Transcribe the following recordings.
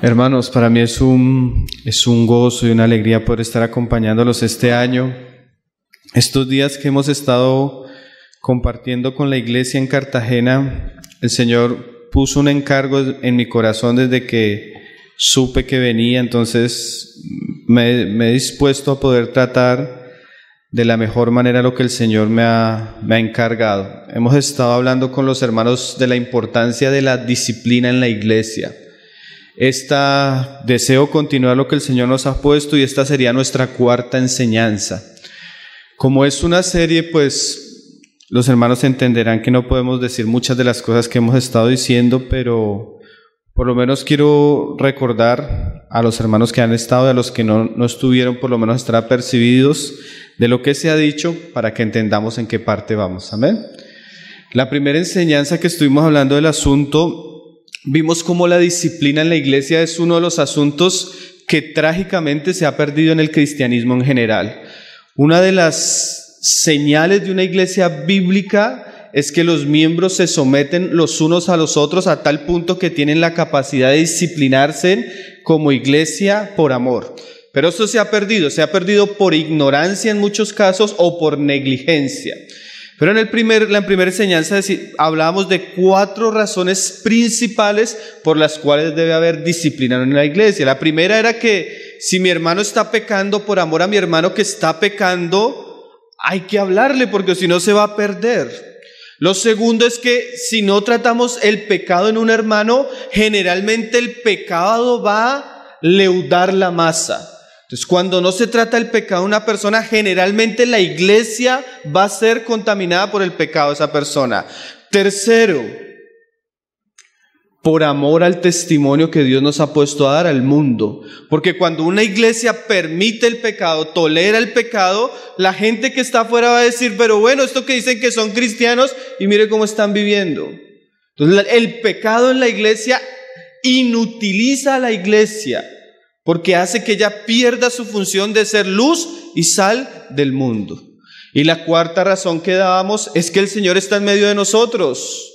Hermanos, para mí es un gozo y una alegría poder estar acompañándolos este año. Estos días que hemos estado compartiendo con la iglesia en Cartagena, el Señor puso un encargo en mi corazón desde que supe que venía, entonces me he dispuesto a poder tratar de la mejor manera lo que el Señor me ha encargado. Hemos estado hablando con los hermanos de la importancia de la disciplina en la iglesia. Deseo continuar lo que el Señor nos ha puesto y esta sería nuestra cuarta enseñanza. Como es una serie, pues los hermanos entenderán que no podemos decir muchas de las cosas que hemos estado diciendo, pero por lo menos quiero recordar a los hermanos que han estado y a los que no estuvieron, por lo menos estar apercibidos de lo que se ha dicho para que entendamos en qué parte vamos. Amén. La primera enseñanza que estuvimos hablando del asunto, vimos cómo la disciplina en la iglesia es uno de los asuntos que trágicamente se ha perdido en el cristianismo en general. Una de las señales de una iglesia bíblica es que los miembros se someten los unos a los otros a tal punto que tienen la capacidad de disciplinarse como iglesia por amor. Pero esto se ha perdido por ignorancia en muchos casos o por negligencia. Pero en la primera enseñanza hablábamos de 4 razones principales por las cuales debe haber disciplina en la iglesia. La primera era que si mi hermano está pecando, por amor a mi hermano que está pecando, hay que hablarle porque si no se va a perder. Lo segundo es que si no tratamos el pecado en un hermano, generalmente el pecado va a leudar la masa. Entonces, cuando no se trata el pecado de una persona, generalmente la iglesia va a ser contaminada por el pecado de esa persona. Tercero, por amor al testimonio que Dios nos ha puesto a dar al mundo. Porque cuando una iglesia permite el pecado, tolera el pecado, la gente que está afuera va a decir, pero bueno, esto que dicen que son cristianos y mire cómo están viviendo. Entonces, el pecado en la iglesia inutiliza a la iglesia, porque hace que ella pierda su función de ser luz y sal del mundo. Y la cuarta razón que dábamos es que el Señor está en medio de nosotros.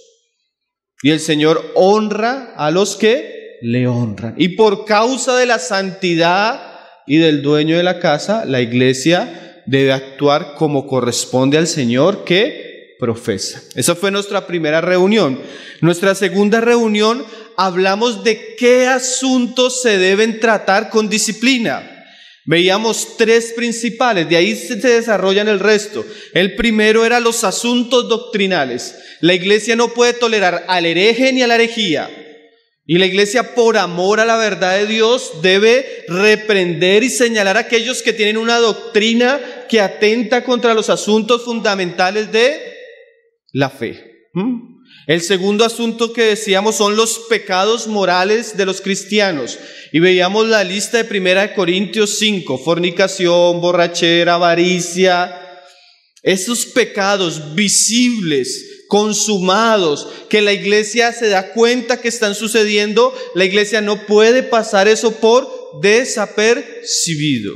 Y el Señor honra a los que le honran. Y por causa de la santidad y del dueño de la casa, la iglesia debe actuar como corresponde al Señor que profesa. Esa fue nuestra primera reunión. Nuestra segunda reunión hablamos de qué asuntos se deben tratar con disciplina. Veíamos 3 principales, de ahí se desarrollan el resto. El primero era los asuntos doctrinales. La iglesia no puede tolerar al hereje ni a la herejía. Y la iglesia, por amor a la verdad de Dios, debe reprender y señalar a aquellos que tienen una doctrina que atenta contra los asuntos fundamentales de la fe. El segundo asunto que decíamos son los pecados morales de los cristianos. Y veíamos la lista de 1 Corintios 5, fornicación, borrachera, avaricia. Esos pecados visibles, consumados, que la iglesia se da cuenta que están sucediendo, la iglesia no puede pasar eso por desapercibido.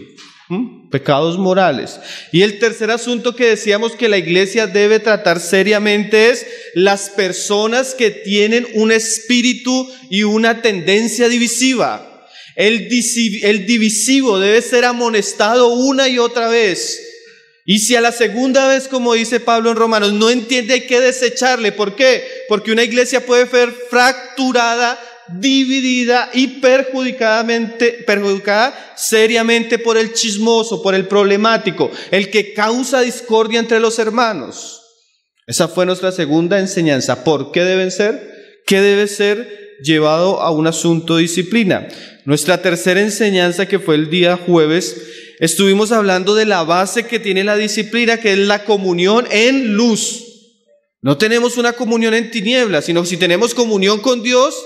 Pecados morales. Y el tercer asunto que decíamos que la iglesia debe tratar seriamente es las personas que tienen un espíritu y una tendencia divisiva. El divisivo debe ser amonestado una y otra vez. Y si a la segunda vez, como dice Pablo en Romanos, no entiende, hay que desecharle. ¿Por qué? Porque una iglesia puede ser fracturada, dividida y perjudicada seriamente por el chismoso, por el problemático, el que causa discordia entre los hermanos. Esa fue nuestra segunda enseñanza. ¿Por qué deben ser? ¿Qué debe ser llevado a un asunto de disciplina? Nuestra tercera enseñanza, que fue el día jueves, estuvimos hablando de la base que tiene la disciplina, que es la comunión en luz. No tenemos una comunión en tinieblas, sino si tenemos comunión con Dios,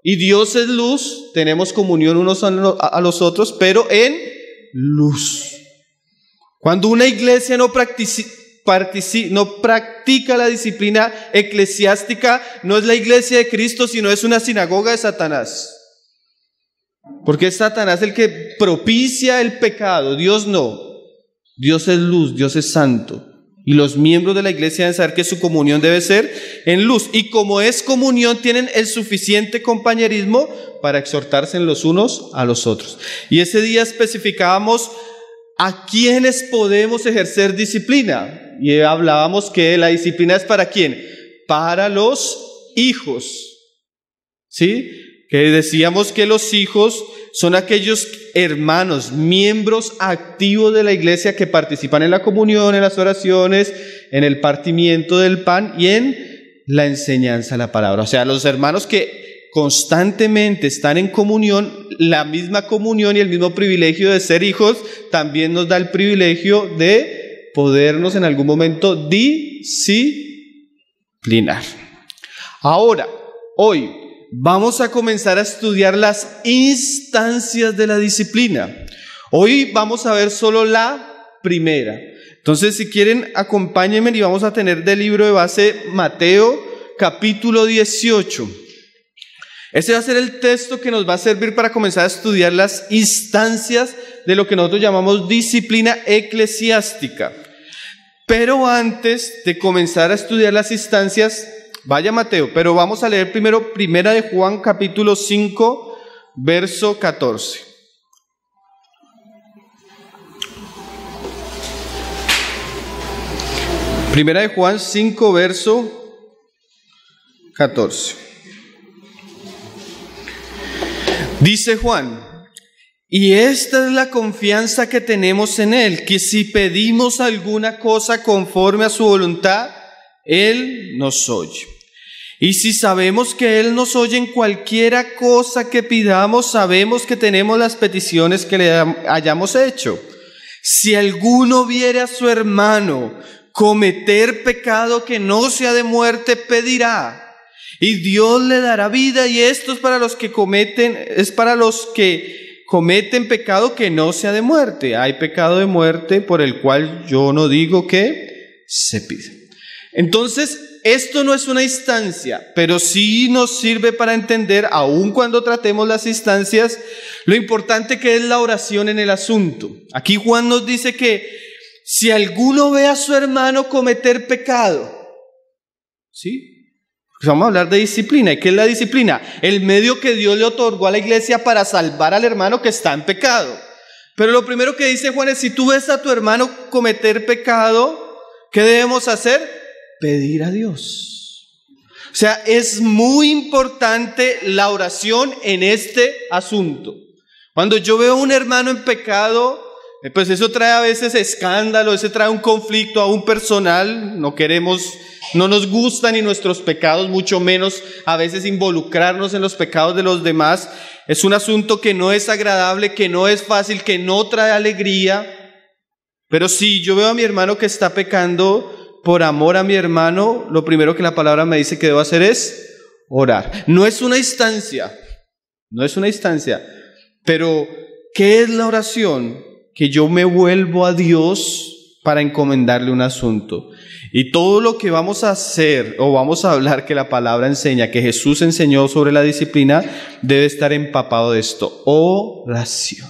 y Dios es luz, tenemos comunión unos a los otros, pero en luz. Cuando una iglesia no practica la disciplina eclesiástica, no es la iglesia de Cristo, sino es una sinagoga de Satanás. Porque es Satanás el que propicia el pecado, Dios no. Dios es luz, Dios es santo. Y los miembros de la iglesia deben saber que su comunión debe ser en luz. Y como es comunión, tienen el suficiente compañerismo para exhortarse los unos a los otros. Y ese día especificábamos a quiénes podemos ejercer disciplina. Y hablábamos que la disciplina es ¿para quién? Para los hijos. ¿Sí? Que decíamos que los hijos son aquellos hermanos, miembros activos de la iglesia que participan en la comunión, en las oraciones, en el partimiento del pan y en la enseñanza de la palabra. O sea, los hermanos que constantemente están en comunión, la misma comunión y el mismo privilegio de ser hijos, también nos da el privilegio de podernos en algún momento disciplinar. Ahora, hoy vamos a comenzar a estudiar las instancias de la disciplina. Hoy vamos a ver solo la primera. Entonces, si quieren, acompáñenme y vamos a tener del libro de base Mateo, capítulo 18. Ese va a ser el texto que nos va a servir para comenzar a estudiar las instancias de lo que nosotros llamamos disciplina eclesiástica. Pero antes de comenzar a estudiar las instancias, vaya Mateo, pero vamos a leer primero Primera de Juan, capítulo 5, verso 14. Primera de Juan 5, verso 14. Dice Juan: y esta es la confianza que tenemos en Él, que si pedimos alguna cosa conforme a su voluntad, Él nos oye. Y si sabemos que Él nos oye en cualquiera cosa que pidamos, sabemos que tenemos las peticiones que le hayamos hecho. Si alguno viere a su hermano cometer pecado que no sea de muerte, pedirá, y Dios le dará vida. Y esto es para los que cometen pecado que no sea de muerte. Hay pecado de muerte por el cual yo no digo que se pide. Entonces, esto no es una instancia, pero sí nos sirve para entender, aun cuando tratemos las instancias, lo importante que es la oración en el asunto. Aquí Juan nos dice que si alguno ve a su hermano cometer pecado, ¿sí? Pues vamos a hablar de disciplina. ¿Y qué es la disciplina? El medio que Dios le otorgó a la iglesia para salvar al hermano que está en pecado. Pero lo primero que dice Juan es, si tú ves a tu hermano cometer pecado, ¿qué debemos hacer? Pedir a Dios. O sea, es muy importante la oración en este asunto. Cuando yo veo a un hermano en pecado, pues eso trae a veces escándalo, eso trae un conflicto aún personal. No nos gustan ni nuestros pecados, mucho menos a veces involucrarnos en los pecados de los demás. Es un asunto que no es agradable, que no es fácil, que no trae alegría. Pero si yo veo a mi hermano que está pecando, por amor a mi hermano, lo primero que la palabra me dice que debo hacer es orar. No es una instancia, pero ¿qué es la oración? Que yo me vuelvo a Dios para encomendarle un asunto. Y todo lo que vamos a hacer o vamos a hablar que la palabra enseña, que Jesús enseñó sobre la disciplina, debe estar empapado de esto: oración.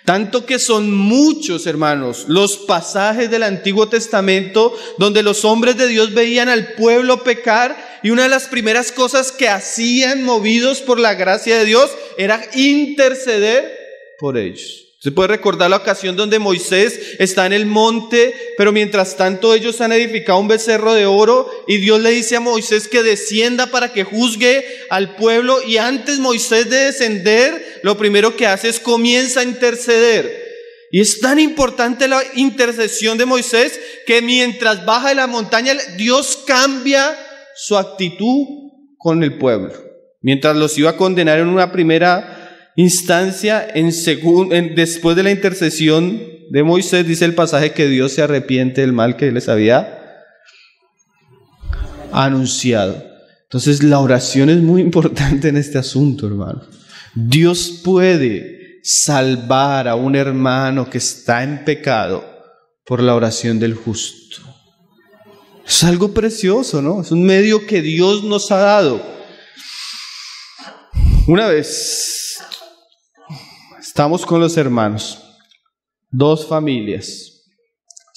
Tanto que son muchos, hermanos, los pasajes del Antiguo Testamento donde los hombres de Dios veían al pueblo pecar y una de las primeras cosas que hacían, movidos por la gracia de Dios, era interceder por ellos. Se puede recordar la ocasión donde Moisés está en el monte, pero mientras tanto ellos han edificado un becerro de oro y Dios le dice a Moisés que descienda para que juzgue al pueblo, y antes Moisés de descender, lo primero que hace es comienza a interceder. Y es tan importante la intercesión de Moisés que mientras baja de la montaña, Dios cambia su actitud con el pueblo. Mientras los iba a condenar en una primera instancia, después de la intercesión de Moisés, dice el pasaje que Dios se arrepiente del mal que les había anunciado. Entonces la oración es muy importante en este asunto, hermano. Dios puede salvar a un hermano que está en pecado por la oración del justo. Es algo precioso, ¿no? Es un medio que Dios nos ha dado. Una vez estamos con los hermanos, dos familias,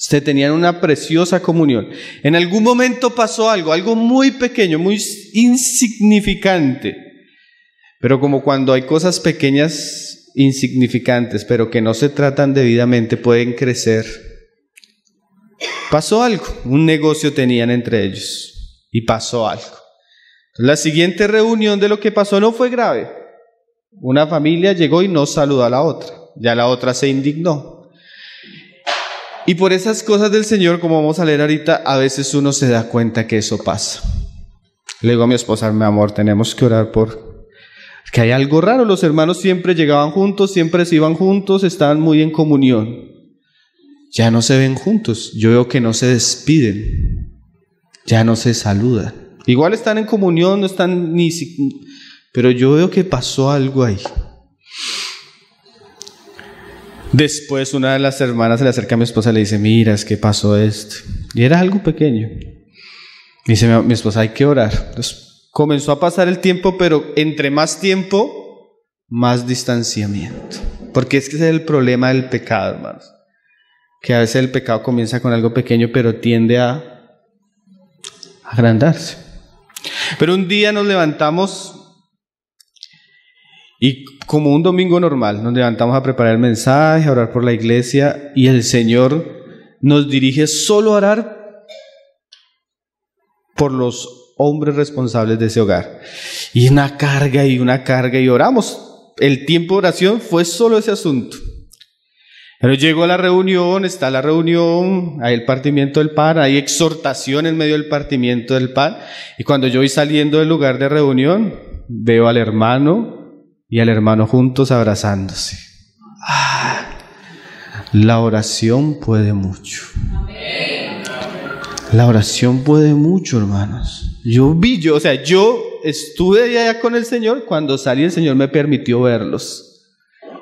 Se tenían una preciosa comunión. En algún momento pasó algo muy pequeño, muy insignificante. Pero como cuando hay cosas pequeñas, insignificantes, pero que no se tratan debidamente, pueden crecer. Pasó algo, un negocio tenían entre ellos y pasó algo. La siguiente reunión de lo que pasó no fue grave. Una familia llegó y no saludó a la otra. Ya la otra se indignó. Y por esas cosas del Señor, como vamos a leer ahorita, a veces uno se da cuenta que eso pasa. Le digo a mi esposa, mi amor, tenemos que orar que hay algo raro. Los hermanos siempre llegaban juntos, siempre se iban juntos, estaban muy en comunión. Ya no se ven juntos. Yo veo que no se despiden. Ya no se saludan. Igual están en comunión, no están pero yo veo que pasó algo ahí. Después una de las hermanas se le acerca a mi esposa y le dice, mira, es que pasó esto. Y era algo pequeño. Y dice mi esposa, hay que orar. Entonces comenzó a pasar el tiempo, pero entre más tiempo, más distanciamiento. Porque es que ese es el problema del pecado, hermanos. Que a veces el pecado comienza con algo pequeño, pero tiende a agrandarse. Pero un día nos levantamos y como un domingo normal, nos levantamos a preparar el mensaje, a orar por la iglesia, y el Señor nos dirige solo a orar por los hombres responsables de ese hogar. Y una carga, y oramos. El tiempo de oración fue solo ese asunto. Pero llegó a la reunión, está la reunión, hay el partimiento del pan, hay exhortación en medio del partimiento del pan, y cuando yo voy saliendo del lugar de reunión, veo al hermano y al hermano juntos abrazándose. La oración puede mucho. La oración puede mucho, hermanos. Yo estuve allá con el Señor, cuando salí el Señor me permitió verlos.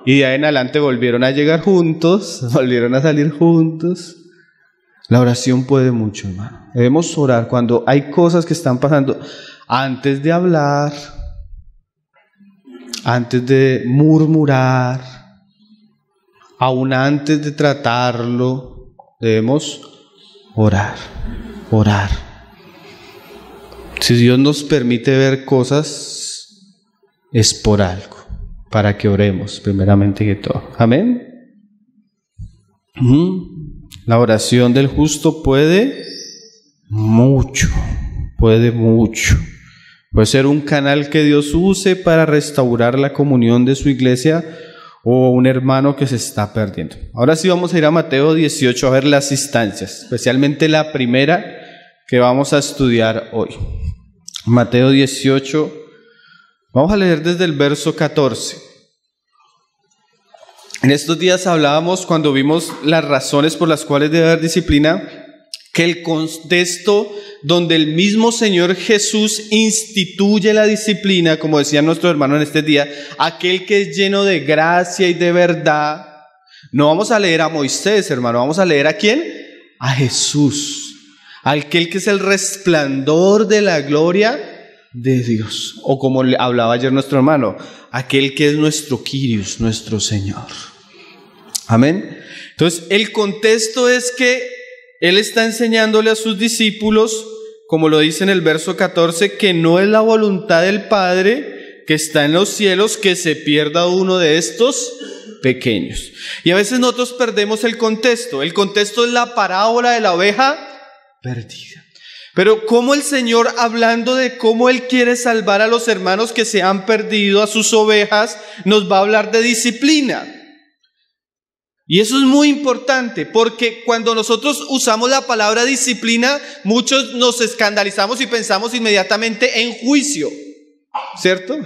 Y de ahí en adelante volvieron a llegar juntos, volvieron a salir juntos. La oración puede mucho, hermano. Debemos orar cuando hay cosas que están pasando. Antes de hablar, antes de murmurar, aún antes de tratarlo, debemos orar. Si Dios nos permite ver cosas, es por algo. Para que oremos, primeramente que todo. Amén. La oración del justo puede mucho. Puede ser un canal que Dios use para restaurar la comunión de su iglesia o un hermano que se está perdiendo. Ahora sí vamos a ir a Mateo 18 a ver las instancias, especialmente la primera que vamos a estudiar hoy. Mateo 18. Vamos a leer desde el verso 14. En estos días hablábamos, cuando vimos las razones por las cuales debe haber disciplina, que el contexto donde el mismo Señor Jesús instituye la disciplina, como decían nuestros hermanos en este día, aquel que es lleno de gracia y de verdad. No vamos a leer a Moisés, hermano, vamos a leer ¿a quién? A Jesús, aquel que es el resplandor de la gloria de Dios, o como hablaba ayer nuestro hermano, aquel que es nuestro Kyrios, nuestro Señor. Amén. Entonces el contexto es que Él está enseñándole a sus discípulos, como lo dice en el verso 14, que no es la voluntad del Padre que está en los cielos que se pierda uno de estos pequeños. Y a veces nosotros perdemos el contexto. El contexto es la parábola de la oveja perdida. Pero como el Señor, hablando de cómo Él quiere salvar a los hermanos que se han perdido, a sus ovejas, nos va a hablar de disciplina. Y eso es muy importante, porque cuando nosotros usamos la palabra disciplina, muchos nos escandalizamos y pensamos inmediatamente en juicio, ¿cierto?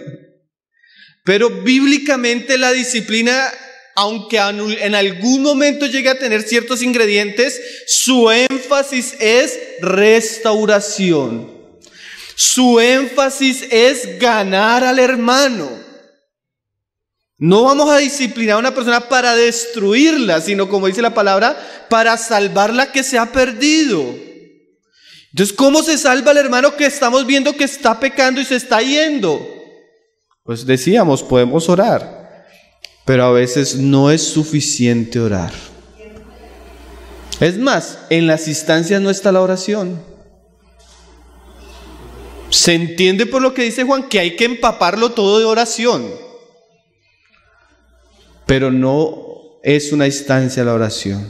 Pero bíblicamente la disciplina, aunque en algún momento llegue a tener ciertos ingredientes, su énfasis es restauración. Su énfasis es ganar al hermano. No vamos a disciplinar a una persona para destruirla, sino, como dice la palabra, para salvarla que se ha perdido. Entonces, ¿cómo se salva al hermano que estamos viendo que está pecando y se está yendo? Pues decíamos, podemos orar, pero a veces no es suficiente orar. Es más, en las instancias no está la oración. Se entiende por lo que dice Juan que hay que empaparlo todo de oración, pero no es una instancia la oración.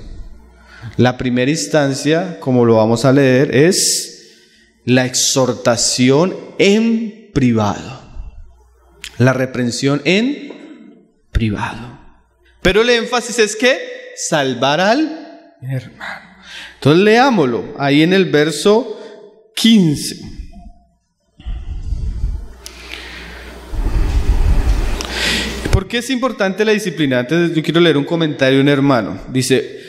La primera instancia, como lo vamos a leer, es la exhortación en privado, la reprensión en privado. Pero el énfasis es que salvar al hermano. Entonces leámoslo ahí en el verso 15. ¿Por qué es importante la disciplina? Antes yo quiero leer un comentario de un hermano. Dice,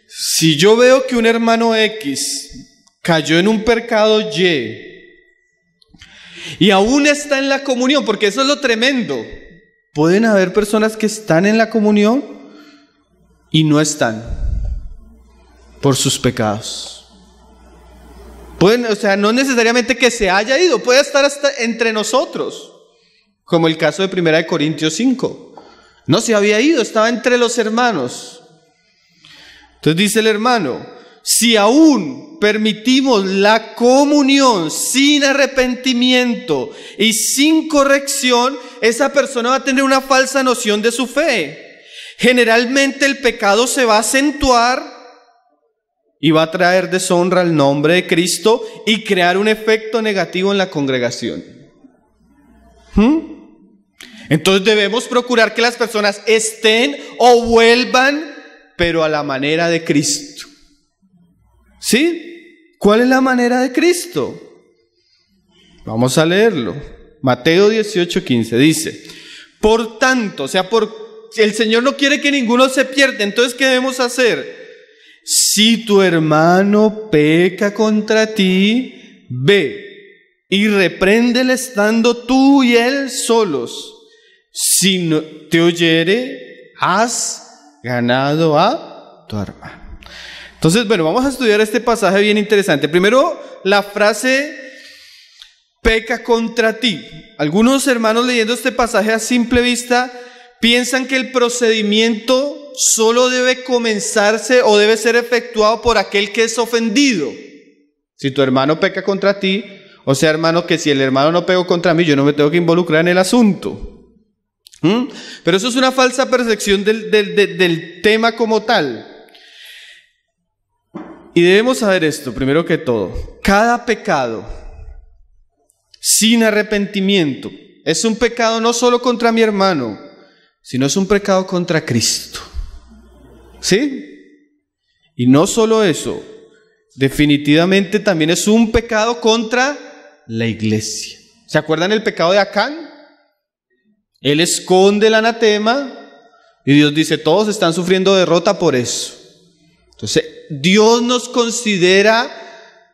si yo veo que un hermano X cayó en un pecado y aún está en la comunión, porque eso es lo tremendo. Pueden haber personas que están en la comunión y no están por sus pecados. Pueden, o sea, no necesariamente que se haya ido, puede estar hasta entre nosotros, como el caso de 1 Corintios 5. No se había ido, estaba entre los hermanos. Entonces dice el hermano, si aún permitimos la comunión sin arrepentimiento y sin corrección, esa persona va a tener una falsa noción de su fe. Generalmente el pecado se va a acentuar y va a traer deshonra al nombre de Cristo y crear un efecto negativo en la congregación. Entonces debemos procurar que las personas estén o vuelvan, pero a la manera de Cristo. ¿Sí? ¿Cuál es la manera de Cristo? Vamos a leerlo. Mateo 18:15 dice, por tanto, o sea, el Señor no quiere que ninguno se pierda. Entonces, ¿qué debemos hacer? Si tu hermano peca contra ti, ve y repréndele estando tú y él solos. Si no te oyere, has ganado a tu hermano. Entonces, bueno, vamos a estudiar este pasaje bien interesante. Primero, la frase peca contra ti. Algunos hermanos leyendo este pasaje a simple vista piensan que el procedimiento solo debe comenzarse o debe ser efectuado por aquel que es ofendido. Si tu hermano peca contra ti, o sea, hermano, que si el hermano no pegó contra mí, yo no me tengo que involucrar en el asunto. Pero eso es una falsa percepción del tema como tal. Y debemos saber esto, primero que todo. Cada pecado sin arrepentimiento es un pecado no solo contra mi hermano, sino es un pecado contra Cristo. ¿Sí? Y no solo eso, definitivamente también es un pecado contra la iglesia. ¿Se acuerdan el pecado de Acán? Él esconde el anatema y Dios dice, todos están sufriendo derrota por eso. Entonces, Dios nos considera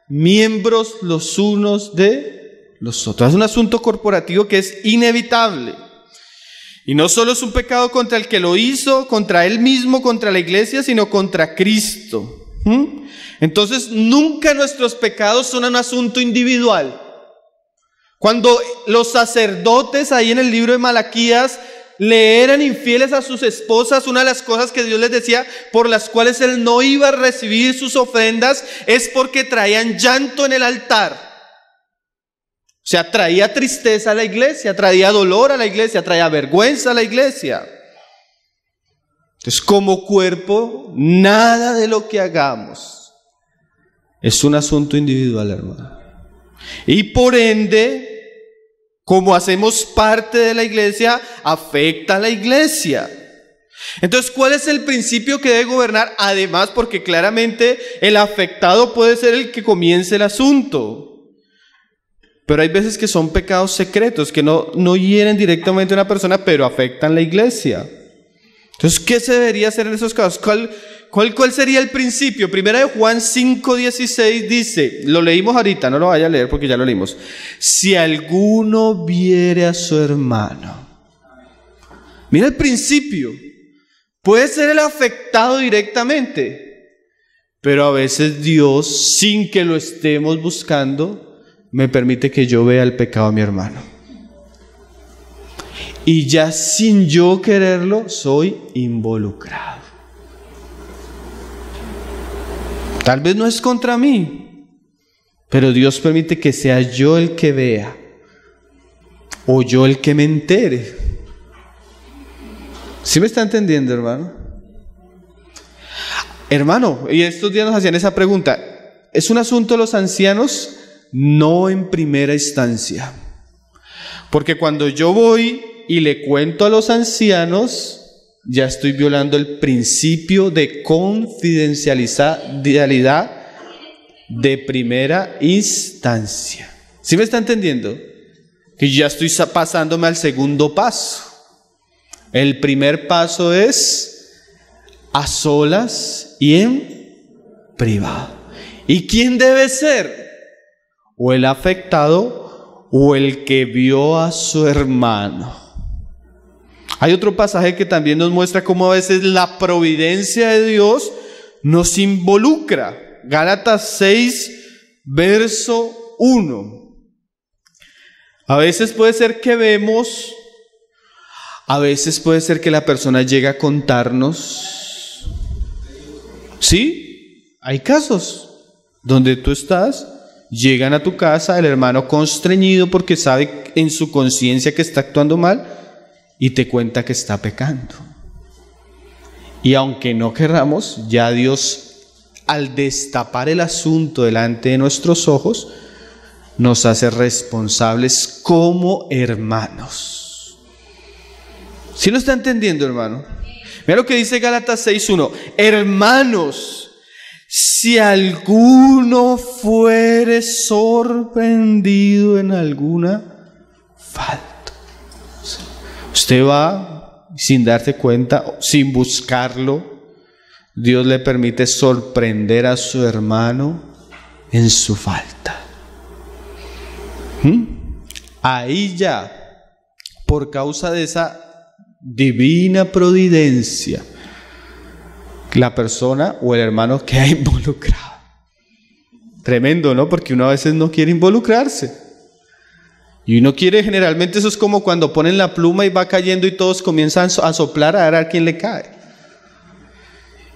miembros los unos de los otros. Es un asunto corporativo que es inevitable. Y no solo es un pecado contra el que lo hizo, contra él mismo, contra la iglesia, sino contra Cristo. Entonces, nunca nuestros pecados son un asunto individual. Cuando los sacerdotes ahí en el libro de Malaquías le eran infieles a sus esposas, una de las cosas que Dios les decía por las cuales él no iba a recibir sus ofrendas es porque traían llanto en el altar. O sea, traía tristeza a la iglesia, traía dolor a la iglesia, traía vergüenza a la iglesia. Entonces, como cuerpo, nada de lo que hagamos es un asunto individual, hermano. Y por ende, como hacemos parte de la iglesia, afecta a la iglesia. Entonces, ¿cuál es el principio que debe gobernar? Además, porque claramente el afectado puede ser el que comience el asunto. Pero hay veces que son pecados secretos, que no hieren directamente a una persona, pero afectan la iglesia. Entonces, ¿qué se debería hacer en esos casos? ¿Cuál sería el principio? Primera de Juan 5:16 dice, lo leímos ahorita, no lo vaya a leer porque ya lo leímos. Si alguno viere a su hermano. Mira el principio. Puede ser el afectado directamente, pero a veces Dios, sin que lo estemos buscando, me permite que yo vea el pecado de mi hermano. Y ya sin yo quererlo, soy involucrado. Tal vez no es contra mí, pero Dios permite que sea yo el que vea o yo el que me entere. ¿Sí me está entendiendo, hermano? Hermano, y estos días nos hacían esa pregunta. ¿Es un asunto de los ancianos? No en primera instancia. Porque cuando yo voy y le cuento a los ancianos, ya estoy violando el principio de confidencialidad de primera instancia. ¿Sí me está entendiendo? Que ya estoy pasándome al segundo paso. El primer paso es a solas y en privado. ¿Y quién debe ser? O el afectado o el que vio a su hermano. Hay otro pasaje que también nos muestra cómo a veces la providencia de Dios nos involucra. Gálatas 6, verso 1. A veces puede ser que vemos, a veces puede ser que la persona llegue a contarnos. ¿Sí? Hay casos donde tú estás, llegan a tu casa, el hermano constreñido porque sabe en su conciencia que está actuando mal y te cuenta que está pecando. Y aunque no querramos, ya Dios, al destapar el asunto delante de nuestros ojos, nos hace responsables como hermanos. ¿Sí lo está entendiendo, hermano? Mira lo que dice Gálatas 6:1. Hermanos, si alguno fuere sorprendido en alguna falta. Usted va sin darse cuenta, sin buscarlo, Dios le permite sorprender a su hermano en su falta. Ahí ya, por causa de esa divina providencia, la persona o el hermano queda involucrado. Tremendo, ¿no? Porque uno a veces no quiere involucrarse. Y uno quiere, generalmente eso es como cuando ponen la pluma y va cayendo y todos comienzan a soplar a ver a quién le cae.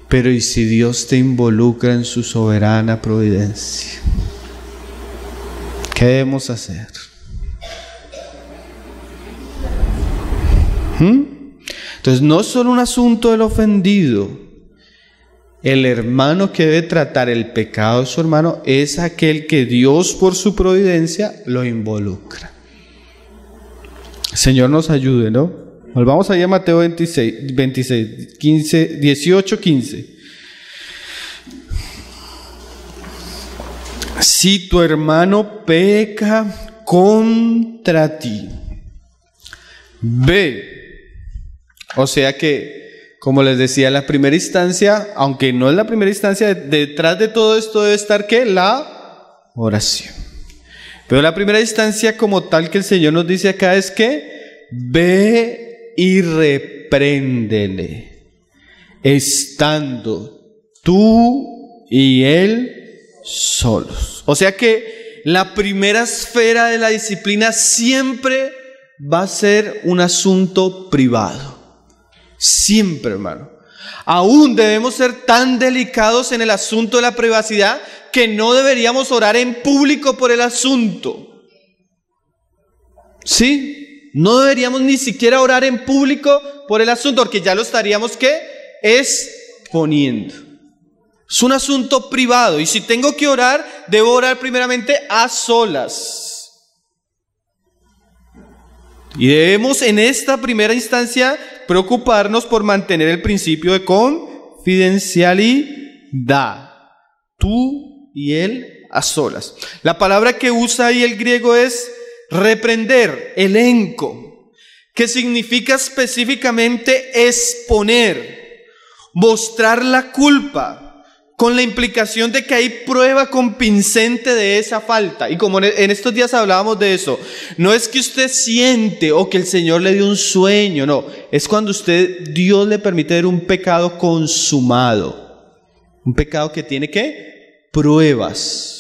Pero ¿y si Dios te involucra en su soberana providencia? ¿Qué debemos hacer? Entonces no es solo un asunto del ofendido. El hermano que debe tratar el pecado de su hermano es aquel que Dios por su providencia lo involucra. Señor nos ayude, ¿no? Volvamos allá a Mateo 18, 15. Si tu hermano peca contra ti, ve. O sea que, como les decía, en la primera instancia, aunque no es la primera instancia, detrás de todo esto debe estar ¿qué? La oración. Pero la primera instancia como tal que el Señor nos dice acá es que ve y repréndele, estando tú y él solos. O sea que la primera esfera de la disciplina siempre va a ser un asunto privado. Siempre, hermano. Aún debemos ser tan delicados en el asunto de la privacidad que no deberíamos orar en público por el asunto. ¿Sí? No deberíamos ni siquiera orar en público por el asunto, porque ya lo estaríamos ¿qué? Exponiendo. Es un asunto privado y si tengo que orar, debo orar primeramente a solas. Y debemos en esta primera instancia preocuparnos por mantener el principio de confidencialidad. Tú y él a solas. La palabra que usa ahí el griego es reprender, elenco, que significa específicamente exponer, mostrar la culpa, con la implicación de que hay prueba convincente de esa falta. Y como en estos días hablábamos de eso, no es que usted siente o que el Señor le dio un sueño, no, es cuando Dios le permite ver un pecado consumado, un pecado que tiene ¿qué? Pruebas.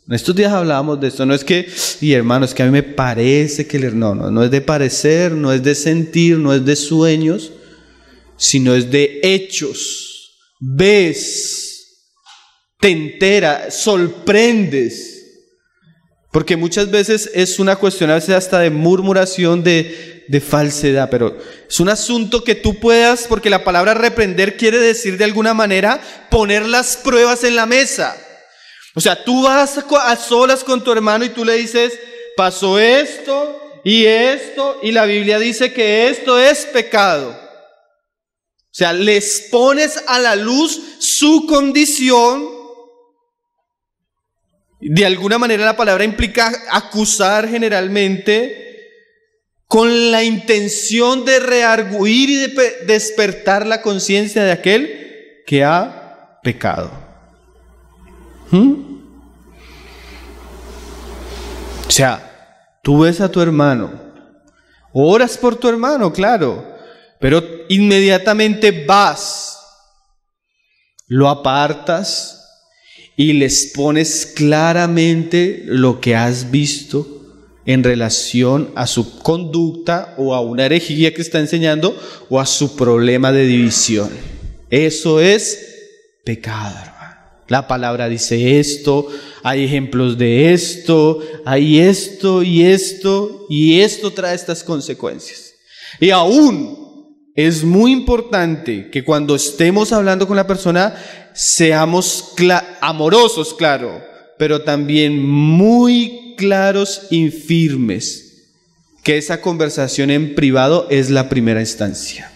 En estos días hablábamos de esto, no es que, y hermano, es que a mí me parece que no es de parecer, no es de sentir, no es de sueños, sino es de hechos. Ves te entera, sorprendes. Porque muchas veces es una cuestión a veces hasta de murmuración, de falsedad, pero es un asunto que tú puedas, porque la palabra reprender quiere decir de alguna manera poner las pruebas en la mesa. O sea, tú vas a solas con tu hermano y tú le dices, pasó esto, y la Biblia dice que esto es pecado. O sea, les pones a la luz su condición. De alguna manera la palabra implica acusar generalmente con la intención de reargüir y de despertar la conciencia de aquel que ha pecado. O sea, tú ves a tu hermano, oras por tu hermano, claro, pero inmediatamente vas, lo apartas y les pones claramente lo que has visto en relación a su conducta o a una herejía que está enseñando o a su problema de división. Eso es pecado, hermano. La palabra dice esto, hay ejemplos de esto, hay esto y esto, y esto trae estas consecuencias. Y aún es muy importante que cuando estemos hablando con la persona seamos amorosos, claro, pero también muy claros y firmes, que esa conversación en privado es la primera instancia.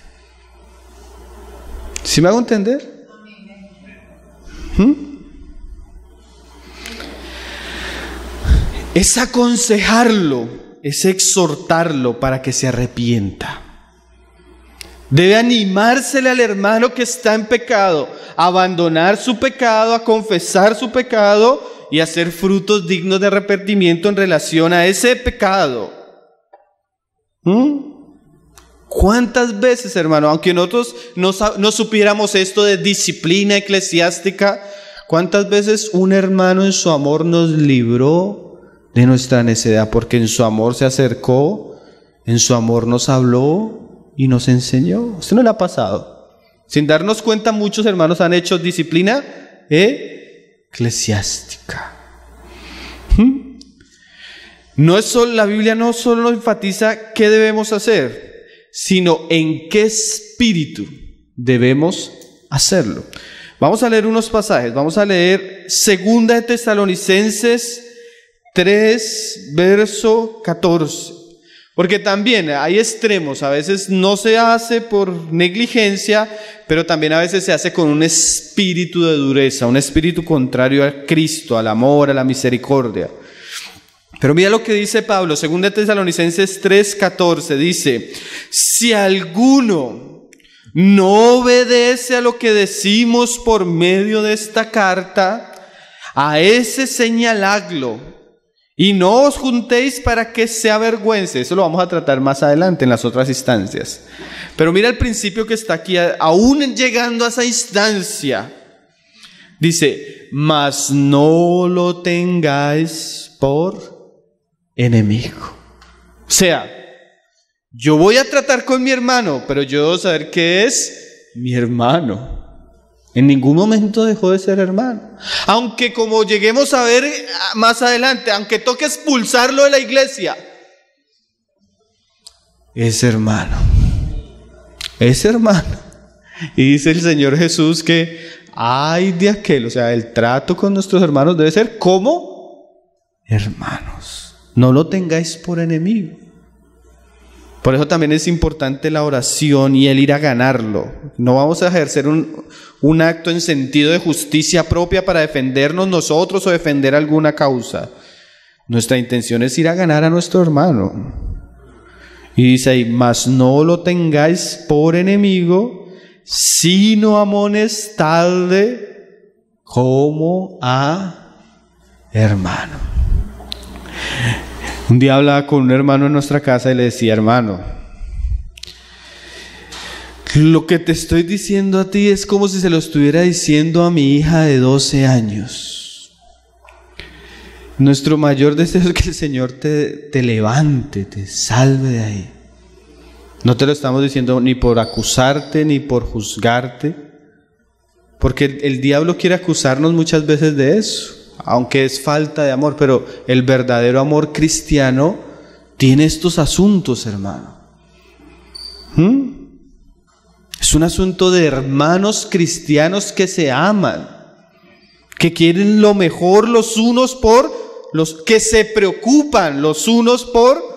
¿Sí me hago entender? Es aconsejarlo, es exhortarlo para que se arrepienta. Debe animársele al hermano que está en pecado, a abandonar su pecado, a confesar su pecado y a hacer frutos dignos de arrepentimiento en relación a ese pecado. ¿Cuántas veces, hermano, aunque nosotros no supiéramos esto de disciplina eclesiástica, cuántas veces un hermano en su amor nos libró de nuestra necedad? Porque en su amor se acercó, en su amor nos habló y nos enseñó. ¿Usted no le ha pasado? Sin darnos cuenta, muchos hermanos han hecho disciplina eclesiástica. No es solo, la Biblia no solo nos enfatiza qué debemos hacer, sino en qué espíritu debemos hacerlo. Vamos a leer unos pasajes. Vamos a leer 2 de Tesalonicenses 3, verso 14. Porque también hay extremos, a veces no se hace por negligencia, pero también a veces se hace con un espíritu de dureza, un espíritu contrario a Cristo, al amor, a la misericordia. Pero mira lo que dice Pablo, 2 de Tesalonicenses 3:14, dice: si alguno no obedece a lo que decimos por medio de esta carta, a ese señaladlo. Y no os juntéis para que se avergüence. Eso lo vamos a tratar más adelante en las otras instancias. Pero mira el principio que está aquí, aún llegando a esa instancia. Dice, mas no lo tengáis por enemigo. O sea, yo voy a tratar con mi hermano, pero yo debo saber que es mi hermano. En ningún momento dejó de ser hermano. Aunque, como lleguemos a ver más adelante, aunque toque expulsarlo de la iglesia, es hermano. Es hermano. Y dice el Señor Jesús que ay de aquel, o sea, el trato con nuestros hermanos debe ser como hermanos. No lo tengáis por enemigo. Por eso también es importante la oración y el ir a ganarlo. No vamos a ejercer un acto en sentido de justicia propia para defendernos nosotros o defender alguna causa. Nuestra intención es ir a ganar a nuestro hermano. Y dice ahí, mas no lo tengáis por enemigo, sino amonestadle como a hermano. Un día hablaba con un hermano en nuestra casa y le decía, hermano, lo que te estoy diciendo a ti es como si se lo estuviera diciendo a mi hija de 12 años. Nuestro mayor deseo es que el Señor te levante, te salve de ahí. No te lo estamos diciendo ni por acusarte ni por juzgarte, Porque el diablo quiere acusarnos muchas veces de eso, aunque es falta de amor, pero el verdadero amor cristiano tiene estos asuntos, hermano. Es un asunto de hermanos cristianos que se aman, que quieren lo mejor los unos por los, que se preocupan los unos por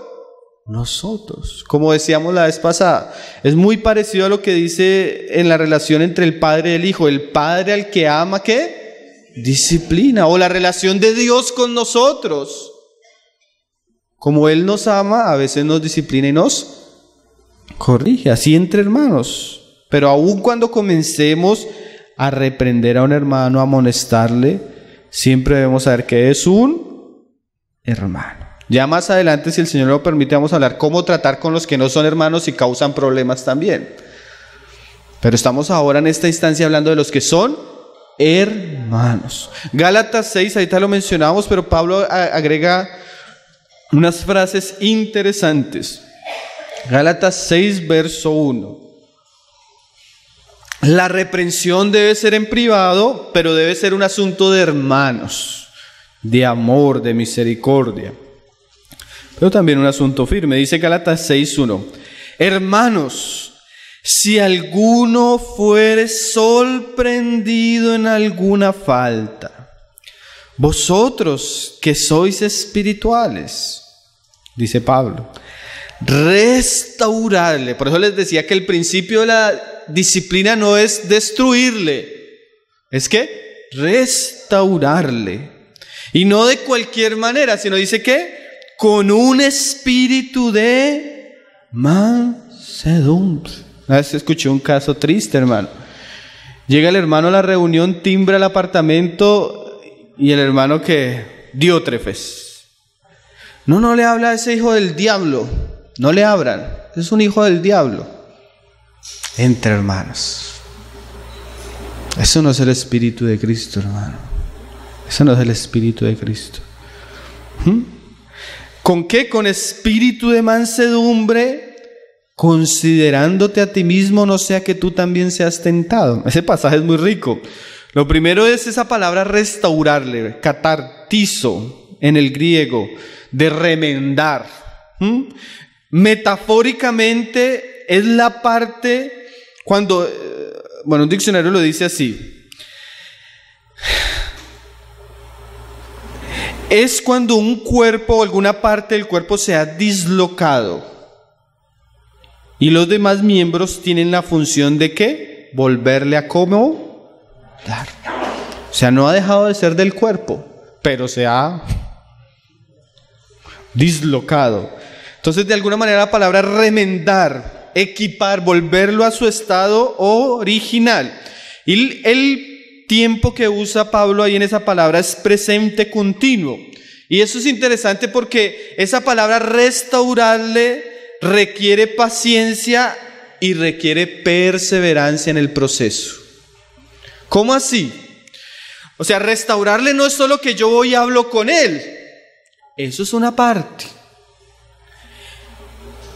nosotros. Como decíamos la vez pasada, es muy parecido a lo que dice en la relación entre el padre y el hijo. El padre al que ama, ¿qué? Disciplina. O la relación de Dios con nosotros. Como Él nos ama, a veces nos disciplina y nos corrige. Así entre hermanos. Pero aun cuando comencemos a reprender a un hermano, a amonestarle, siempre debemos saber que es un hermano. Ya más adelante, si el Señor lo permite, vamos a hablar cómo tratar con los que no son hermanos y causan problemas también. Pero estamos ahora en esta instancia hablando de los que son hermanos. Gálatas 6, ahorita lo mencionamos, pero Pablo agrega unas frases interesantes. Gálatas 6, verso 1. La reprensión debe ser en privado, pero debe ser un asunto de hermanos, de amor, de misericordia. Pero también un asunto firme. Dice Gálatas 6:1. Hermanos, si alguno fuere sorprendido en alguna falta, vosotros que sois espirituales, dice Pablo, restaurarle. Por eso les decía que el principio de la disciplina no es destruirle, es que restaurarle. Y no de cualquier manera, sino dice que con un espíritu de mansedumbre. Una vez escuché un caso triste, hermano. Llega el hermano a la reunión, timbra el apartamento y el hermano que Diótrefes. No le habla a ese hijo del diablo. No le abran. Es un hijo del diablo. Entre hermanos. Eso no es el espíritu de Cristo, hermano. Eso no es el espíritu de Cristo. ¿Con qué? Con espíritu de mansedumbre, considerándote a ti mismo, no sea que tú también seas tentado. Ese pasaje es muy rico. Lo primero es esa palabra restaurarle, catartizo en el griego, de remendar. Metafóricamente es la parte cuando, un diccionario lo dice así. Es cuando un cuerpo o alguna parte del cuerpo se ha dislocado y los demás miembros tienen la función de ¿qué? Volverle a acomodar. O sea, no ha dejado de ser del cuerpo, pero se ha dislocado. Entonces, de alguna manera la palabra remendar, equipar, volverlo a su estado original. Y el tiempo que usa Pablo ahí en esa palabra es presente continuo. Y eso es interesante porque esa palabra restaurarle requiere paciencia y requiere perseverancia en el proceso. ¿Cómo así? O sea, restaurarle no es solo que yo voy y hablo con él. Eso es una parte.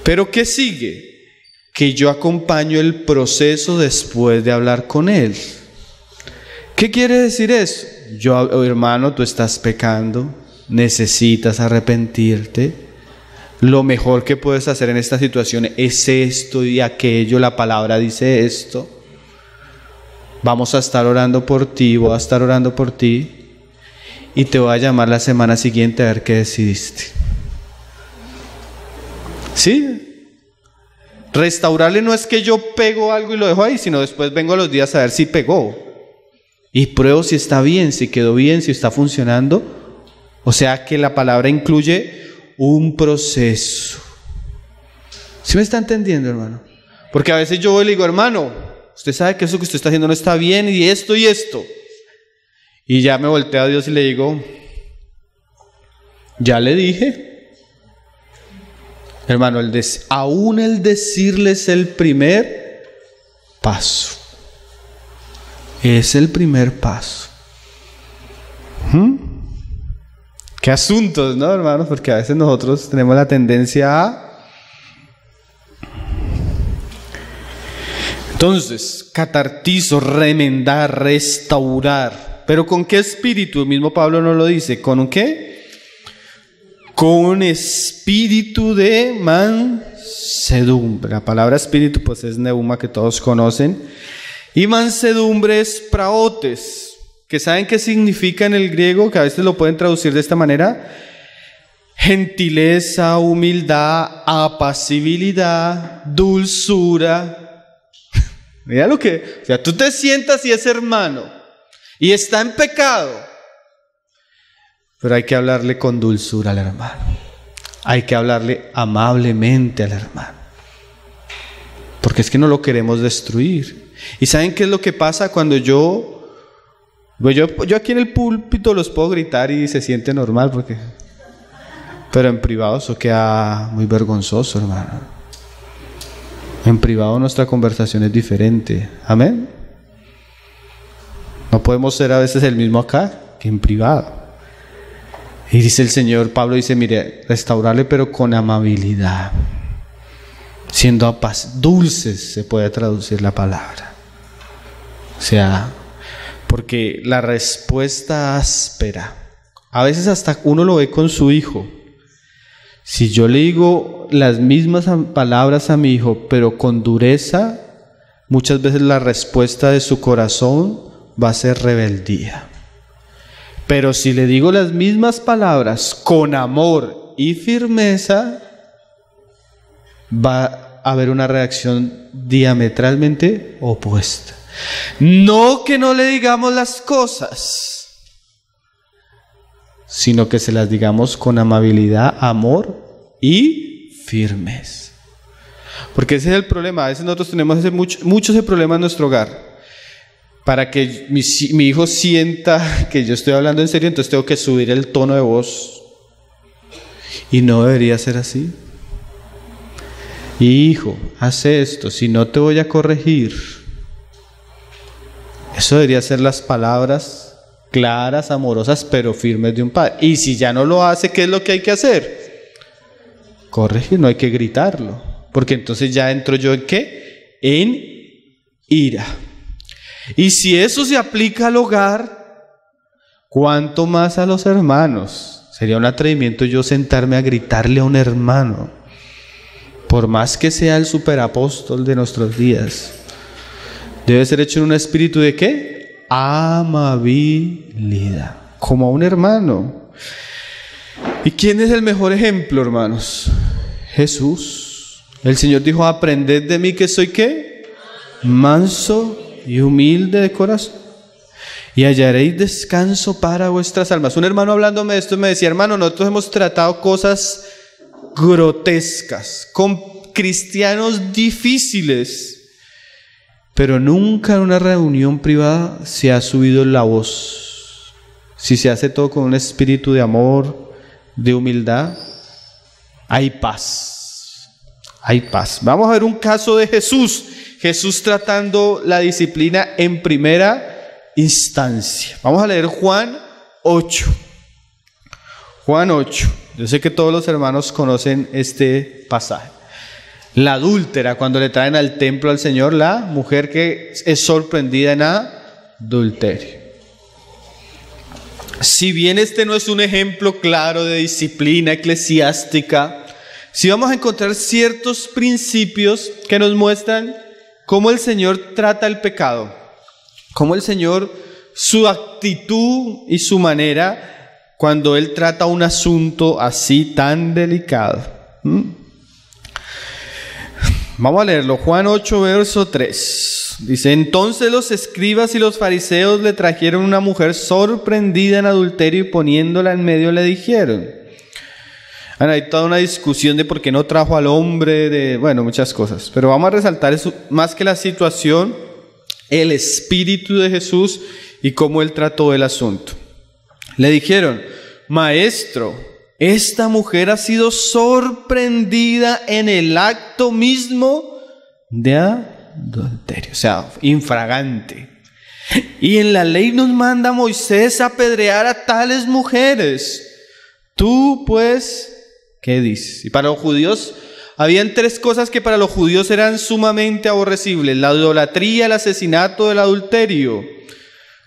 Pero ¿qué sigue? Que yo acompaño el proceso después de hablar con él. ¿Qué quiere decir eso? Hermano, tú estás pecando, necesitas arrepentirte. Lo mejor que puedes hacer en esta situación es esto y aquello, la palabra dice esto. Vamos a estar orando por ti, voy a estar orando por ti y te voy a llamar la semana siguiente a ver qué decidiste. ¿Sí? Restaurarle no es que yo pego algo y lo dejo ahí, sino después vengo a los días a ver si pegó. Y pruebo si está bien, si quedó bien, si está funcionando. O sea que la palabra incluye un proceso. ¿Sí me está entendiendo, hermano? Porque a veces yo voy y le digo, hermano, usted sabe que eso que usted está haciendo no está bien y esto y esto. Y ya me volteo a Dios y le digo, ya le dije. Hermano, aún el decirles el primer paso. Es el primer paso. Qué asuntos, ¿no, hermanos? Porque a veces nosotros tenemos la tendencia a... Entonces, catartizo, remendar, restaurar. ¿Pero con qué espíritu? El mismo Pablo nos lo dice. ¿Con un qué? Con un espíritu de mansedumbre. La palabra espíritu pues es neuma, que todos conocen. Y mansedumbre es praotes, que ¿saben qué significa en el griego? Que a veces lo pueden traducir de esta manera: gentileza, humildad, apacibilidad, dulzura. Mira lo que, o sea, tú te sientas y es hermano y está en pecado, pero hay que hablarle con dulzura al hermano, hay que hablarle amablemente al hermano, porque es que no lo queremos destruir. ¿Y saben qué es lo que pasa cuando yo aquí en el púlpito los puedo gritar y se siente normal, pero en privado eso queda muy vergonzoso, hermano? En privado nuestra conversación es diferente. Amén. No podemos ser a veces el mismo acá que en privado. Y dice el Señor, Pablo dice, mire, restaurarle pero con amabilidad, siendo dulces, se puede traducir la palabra. O sea, porque la respuesta áspera, a veces hasta uno lo ve con su hijo. Si yo le digo las mismas palabras a mi hijo, pero con dureza, muchas veces la respuesta de su corazón va a ser rebeldía. Pero si le digo las mismas palabras con amor y firmeza, va a haber una reacción diametralmente opuesta. No que no le digamos las cosas, sino que se las digamos con amabilidad, amor y firmeza. Porque ese es el problema. A veces nosotros tenemos mucho ese problema en nuestro hogar. Para que mi hijo sienta que yo estoy hablando en serio, entonces tengo que subir el tono de voz. Y no debería ser así. Hijo, haz esto, si no te voy a corregir. Eso debería ser las palabras claras, amorosas, pero firmes de un padre. Y si ya no lo hace, ¿qué es lo que hay que hacer? Corregir, no hay que gritarlo, porque entonces ya entro yo ¿en qué? En ira. Y si eso se aplica al hogar, ¿cuánto más a los hermanos? Sería un atrevimiento yo sentarme a gritarle a un hermano, por más que sea el superapóstol de nuestros días. Debe ser hecho en un espíritu de ¿qué? Amabilidad, como a un hermano. ¿Y quién es el mejor ejemplo, hermanos? Jesús. El Señor dijo, aprended de mí que soy ¿qué? Manso y humilde de corazón, y hallaréis descanso para vuestras almas. Un hermano hablándome de esto me decía, hermano, nosotros hemos tratado cosas grotescas con cristianos difíciles, pero nunca en una reunión privada se ha subido la voz. Si se hace todo con un espíritu de amor, de humildad, hay paz. Hay paz. Vamos a ver un caso de Jesús. Jesús tratando la disciplina en primera instancia. Vamos a leer Juan 8. Juan 8. Yo sé que todos los hermanos conocen este pasaje. La adúltera, cuando le traen al templo al Señor, la mujer que es sorprendida en adulterio. Si bien este no es un ejemplo claro de disciplina eclesiástica, sí vamos a encontrar ciertos principios que nos muestran cómo el Señor trata el pecado, cómo el Señor, su actitud y su manera cuando Él trata un asunto así tan delicado. Vamos a leerlo, Juan 8, verso 3. Dice, entonces los escribas y los fariseos le trajeron una mujer sorprendida en adulterio y poniéndola en medio le dijeron. Hay toda una discusión de por qué no trajo al hombre, muchas cosas. Pero vamos a resaltar eso, más que la situación, el espíritu de Jesús y cómo Él trató el asunto. Le dijeron, maestro, esta mujer ha sido sorprendida en el acto mismo de adulterio, o sea, infragante. Y en la ley nos manda Moisés apedrear a tales mujeres. Tú, pues, ¿qué dices? Y para los judíos habían 3 cosas que para los judíos eran sumamente aborrecibles: la idolatría, el asesinato, el adulterio.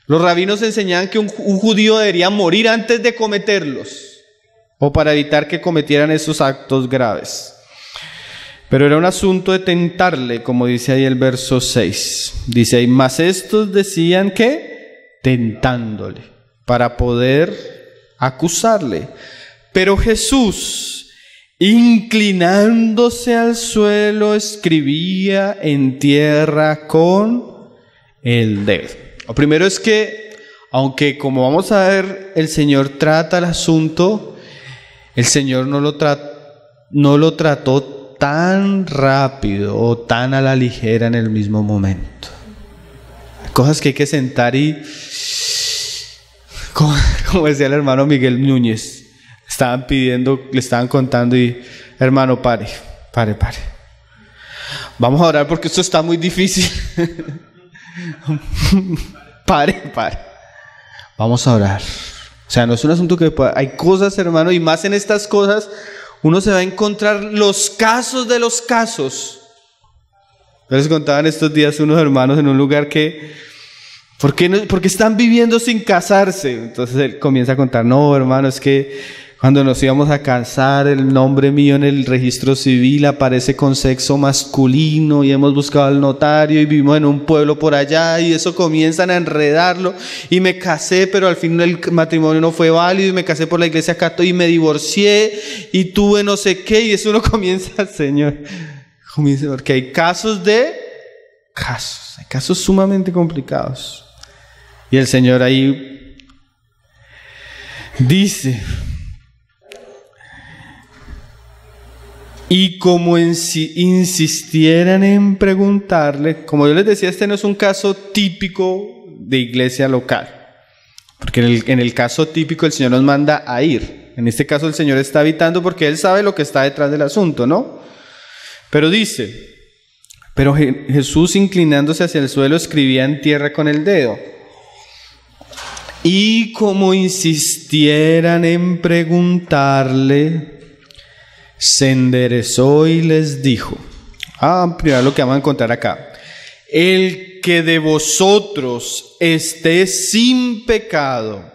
Los rabinos enseñaban que un judío debería morir antes de cometerlos, o para evitar que cometieran esos actos graves. Pero era un asunto de tentarle, como dice ahí el verso 6. Dice ahí, mas estos decían que tentándole, para poder acusarle. Pero Jesús, inclinándose al suelo, escribía en tierra con el dedo. Lo primero es que, aunque como vamos a ver, el Señor trata el asunto, el Señor no lo trató tan rápido o tan a la ligera en el mismo momento. Hay cosas que hay que sentar y, como decía el hermano Miguel Núñez, le estaban contando y, hermano, pare. Vamos a orar porque esto está muy difícil. Pare. Vamos a orar. O sea, no es un asunto que hay cosas, hermano, y más en estas cosas uno se va a encontrar los casos de los casos. Yo les contaba en estos días unos hermanos en un lugar que porque están viviendo sin casarse. Entonces él comienza a contar, no, hermano, es que cuando nos íbamos a casar, el nombre mío en el registro civil aparece con sexo masculino y hemos buscado al notario y vivimos en un pueblo por allá y eso comienzan a enredarlo y me casé, pero al fin el matrimonio no fue válido y me casé por la iglesia católica y me divorcié y tuve no sé qué, y eso uno comienza, Señor, porque hay casos, hay casos sumamente complicados. Y el Señor ahí dice, y como insistieran en preguntarle, como yo les decía, este no es un caso típico de iglesia local, porque en el caso típico el Señor nos manda a ir. En este caso el Señor está evitando porque Él sabe lo que está detrás del asunto, ¿no? Pero dice, pero Jesús, inclinándose hacia el suelo, escribía en tierra con el dedo. Y como insistieran en preguntarle, se enderezó y les dijo, primero lo que vamos a encontrar acá, el que de vosotros esté sin pecado,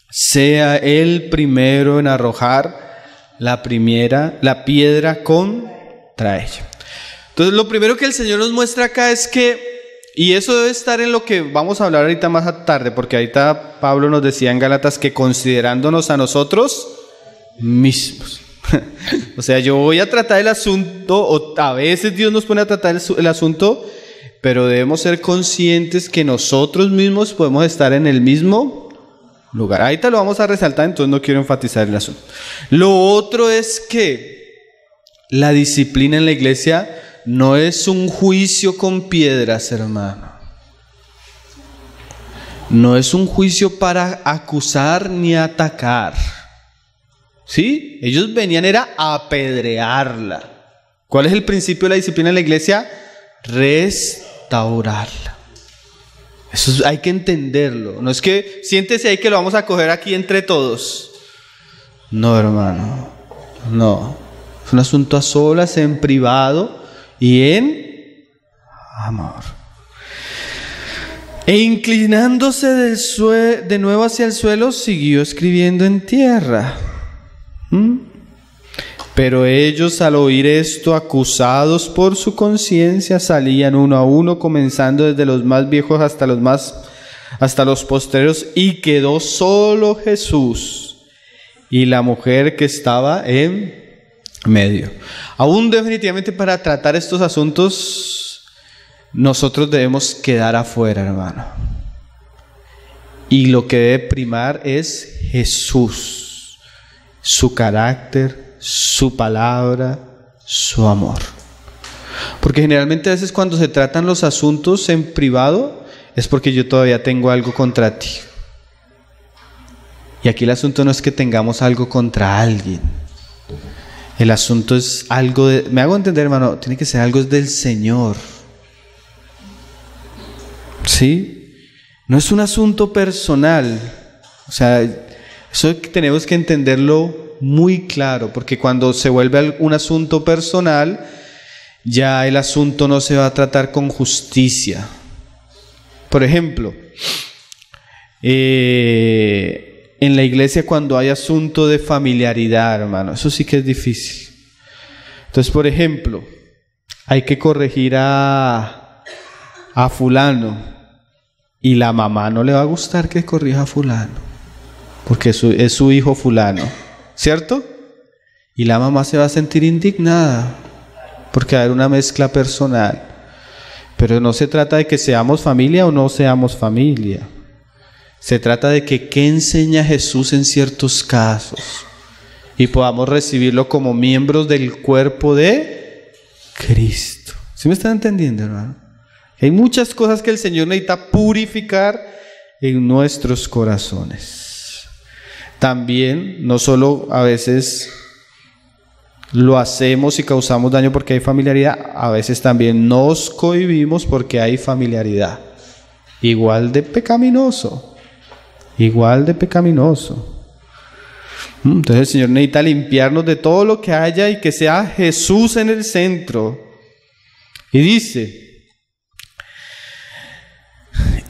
sea el primero en arrojar la piedra contra ella. Entonces lo primero que el Señor nos muestra acá es que, y eso debe estar en lo que vamos a hablar ahorita más tarde, porque ahorita Pablo nos decía en Gálatas que considerándonos a nosotros mismos. O sea, yo voy a tratar el asunto, o a veces Dios nos pone a tratar el asunto, pero debemos ser conscientes que nosotros mismos podemos estar en el mismo lugar. Ahorita lo vamos a resaltar, entonces no quiero enfatizar el asunto. Lo otro es que la disciplina en la iglesia no es un juicio con piedras, hermano. No es un juicio para acusar ni atacar. ¿Sí? Ellos venían era a apedrearla. ¿Cuál es el principio de la disciplina en la iglesia? Restaurarla. Eso hay que entenderlo. No es que siéntese ahí que lo vamos a coger aquí entre todos. No, hermano. No. Es un asunto a solas, en privado y en amor. E inclinándose de nuevo hacia el suelo, siguió escribiendo en tierra. Pero ellos, al oír esto, acusados por su conciencia, salían uno a uno, comenzando desde los más viejos hasta los postreros, y quedó solo Jesús y la mujer que estaba en medio. Aún definitivamente para tratar estos asuntos nosotros debemos quedar afuera, hermano, y lo que debe primar es Jesús, su carácter, su palabra, su amor. Porque generalmente a veces cuando se tratan los asuntos en privado es porque yo todavía tengo algo contra ti. Y aquí el asunto no es que tengamos algo contra alguien. El asunto es algo me hago entender, hermano, tiene que ser algo del Señor. ¿Sí? No es un asunto personal. O sea, eso tenemos que entenderlo muy claro, porque cuando se vuelve un asunto personal, ya el asunto no se va a tratar con justicia. Por ejemplo, en la iglesia cuando hay asunto de familiaridad, hermano, eso sí que es difícil. Entonces, por ejemplo, hay que corregir a fulano y la mamá no le va a gustar que corrija a fulano, porque es su hijo fulano, ¿cierto? Y la mamá se va a sentir indignada, porque va a haber una mezcla personal. Pero no se trata de que seamos familia o no seamos familia. Se trata de que qué enseña Jesús en ciertos casos y podamos recibirlo como miembros del cuerpo de Cristo. ¿Sí me están entendiendo, hermano? Hay muchas cosas que el Señor necesita purificar en nuestros corazones. También, no solo a veces lo hacemos y causamos daño porque hay familiaridad, a veces también nos cohibimos porque hay familiaridad. Igual de pecaminoso. Entonces el Señor necesita limpiarnos de todo lo que haya y que sea Jesús en el centro. Y dice: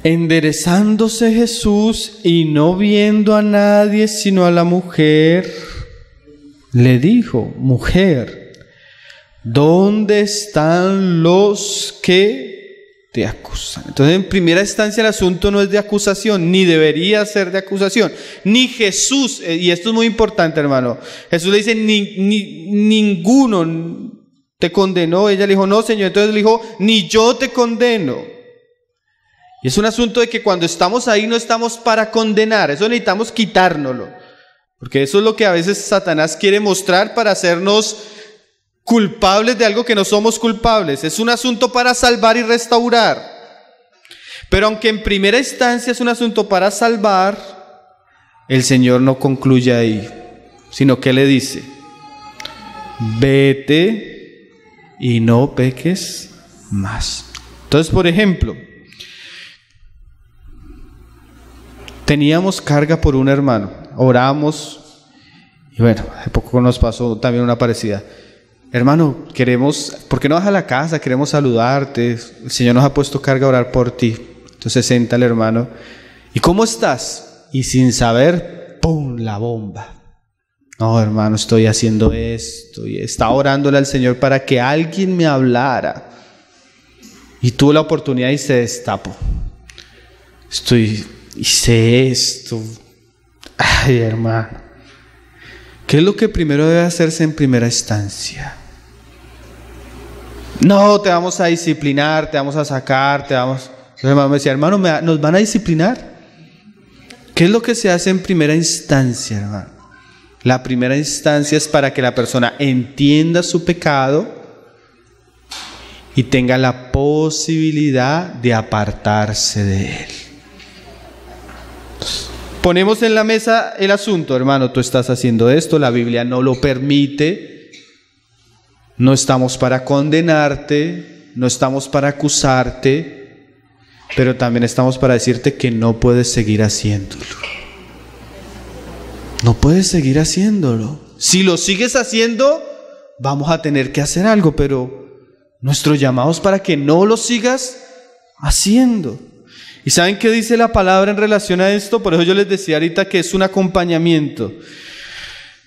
enderezándose Jesús y no viendo a nadie sino a la mujer, le dijo: mujer, ¿dónde están los que te acusan? Entonces, en primera instancia el asunto no es de acusación, ni debería ser de acusación, ni Jesús, y esto es muy importante, hermano. Jesús le dice: ninguno te condenó. Ella le dijo: no, Señor. Entonces le dijo: ni yo te condeno. Y es un asunto de que cuando estamos ahí no estamos para condenar, eso necesitamos quitárnoslo, porque eso es lo que a veces Satanás quiere mostrar para hacernos culpables de algo que no somos culpables. Es un asunto para salvar y restaurar. Pero aunque en primera instancia es un asunto para salvar, el Señor no concluye ahí, sino que le dice: vete y no peques más. Entonces, por ejemplo, teníamos carga por un hermano, oramos, y bueno, hace poco nos pasó también una parecida. Hermano, ¿por qué no vas a la casa? Queremos saludarte. El Señor nos ha puesto carga a orar por ti. Entonces senta el hermano: ¿y cómo estás? Y sin saber, ¡pum!, la bomba. No, hermano, estoy haciendo esto. Y estaba orándole al Señor para que alguien me hablara. Y tuve la oportunidad y se destapó. Hice esto. Ay, hermano. ¿Qué es lo que primero debe hacerse en primera instancia? No, te vamos a disciplinar, te vamos a sacar, Entonces el hermano me decía: hermano, ¿nos van a disciplinar? ¿Qué es lo que se hace en primera instancia, hermano? La primera instancia es para que la persona entienda su pecado y tenga la posibilidad de apartarse de él. Ponemos en la mesa el asunto: hermano, tú estás haciendo esto, la Biblia no lo permite. No estamos para condenarte, no estamos para acusarte, pero también estamos para decirte que no puedes seguir haciéndolo. No puedes seguir haciéndolo. Si lo sigues haciendo, vamos a tener que hacer algo, pero nuestro llamado es para que no lo sigas haciendo. ¿Y saben qué dice la palabra en relación a esto? Por eso yo les decía ahorita que es un acompañamiento.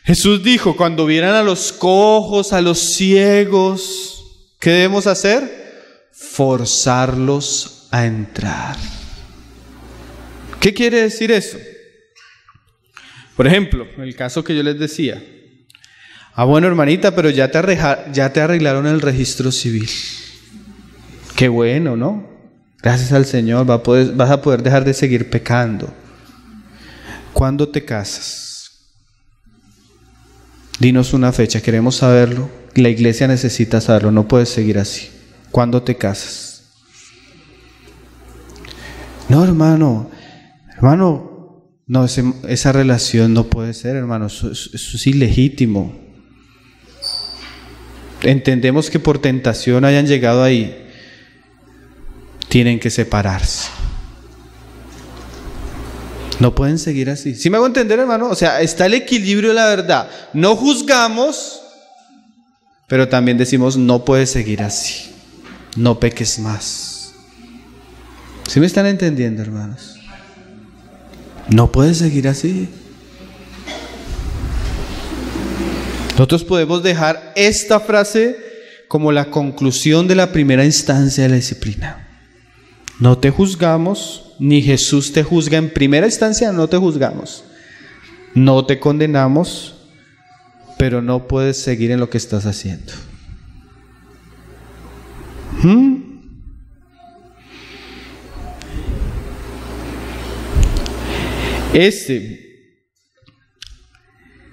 Jesús dijo: cuando vieran a los cojos, a los ciegos, ¿qué debemos hacer? Forzarlos a entrar. ¿Qué quiere decir eso? Por ejemplo, el caso que yo les decía: bueno, hermanita, pero ya te arreglaron el registro civil. Qué bueno, ¿no? Gracias al Señor, vas a poder dejar de seguir pecando. ¿Cuándo te casas? Dinos una fecha, queremos saberlo. La iglesia necesita saberlo, no puedes seguir así. ¿Cuándo te casas? No, hermano, no, esa relación no puede ser, hermano, eso es ilegítimo. Entendemos que por tentación hayan llegado ahí. Tienen que separarse. No pueden seguir así. ¿Sí me hago entender, hermano? O sea, está el equilibrio de la verdad. No juzgamos, pero también decimos, no puedes seguir así. No peques más. ¿Sí me están entendiendo, hermanos? No puedes seguir así. Nosotros podemos dejar esta frase como la conclusión de la primera instancia de la disciplina. No te juzgamos, ni Jesús te juzga. En primera instancia no te juzgamos. No te condenamos, pero no puedes seguir en lo que estás haciendo.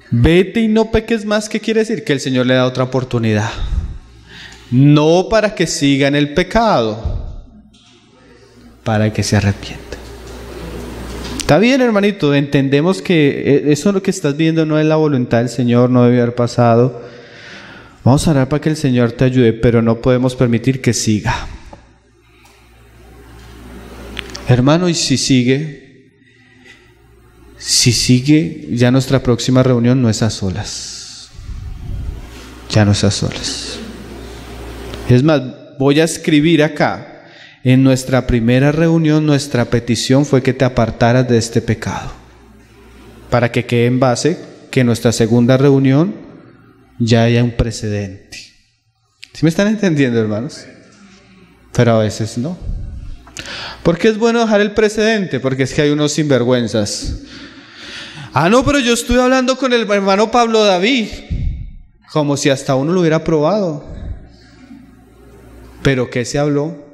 Vete y no peques más, ¿qué quiere decir? Que el Señor le da otra oportunidad. No para que siga en el pecado, para que se arrepienta. Está bien, hermanito, entendemos que eso lo que estás viendo no es la voluntad del Señor, no debe haber pasado. Vamos a orar para que el Señor te ayude, pero no podemos permitir que siga. Hermano, y si sigue, ya nuestra próxima reunión no es a solas. Ya no es a solas. Es más, voy a escribir acá. En nuestra primera reunión, nuestra petición fue que te apartaras de este pecado. Para que quede en base que en nuestra segunda reunión ya haya un precedente. ¿Sí me están entendiendo, hermanos? Pero a veces no. ¿Por qué es bueno dejar el precedente? Porque es que hay unos sinvergüenzas. No, pero yo estuve hablando con el hermano Pablo David, como si hasta uno lo hubiera probado. ¿Pero qué se habló?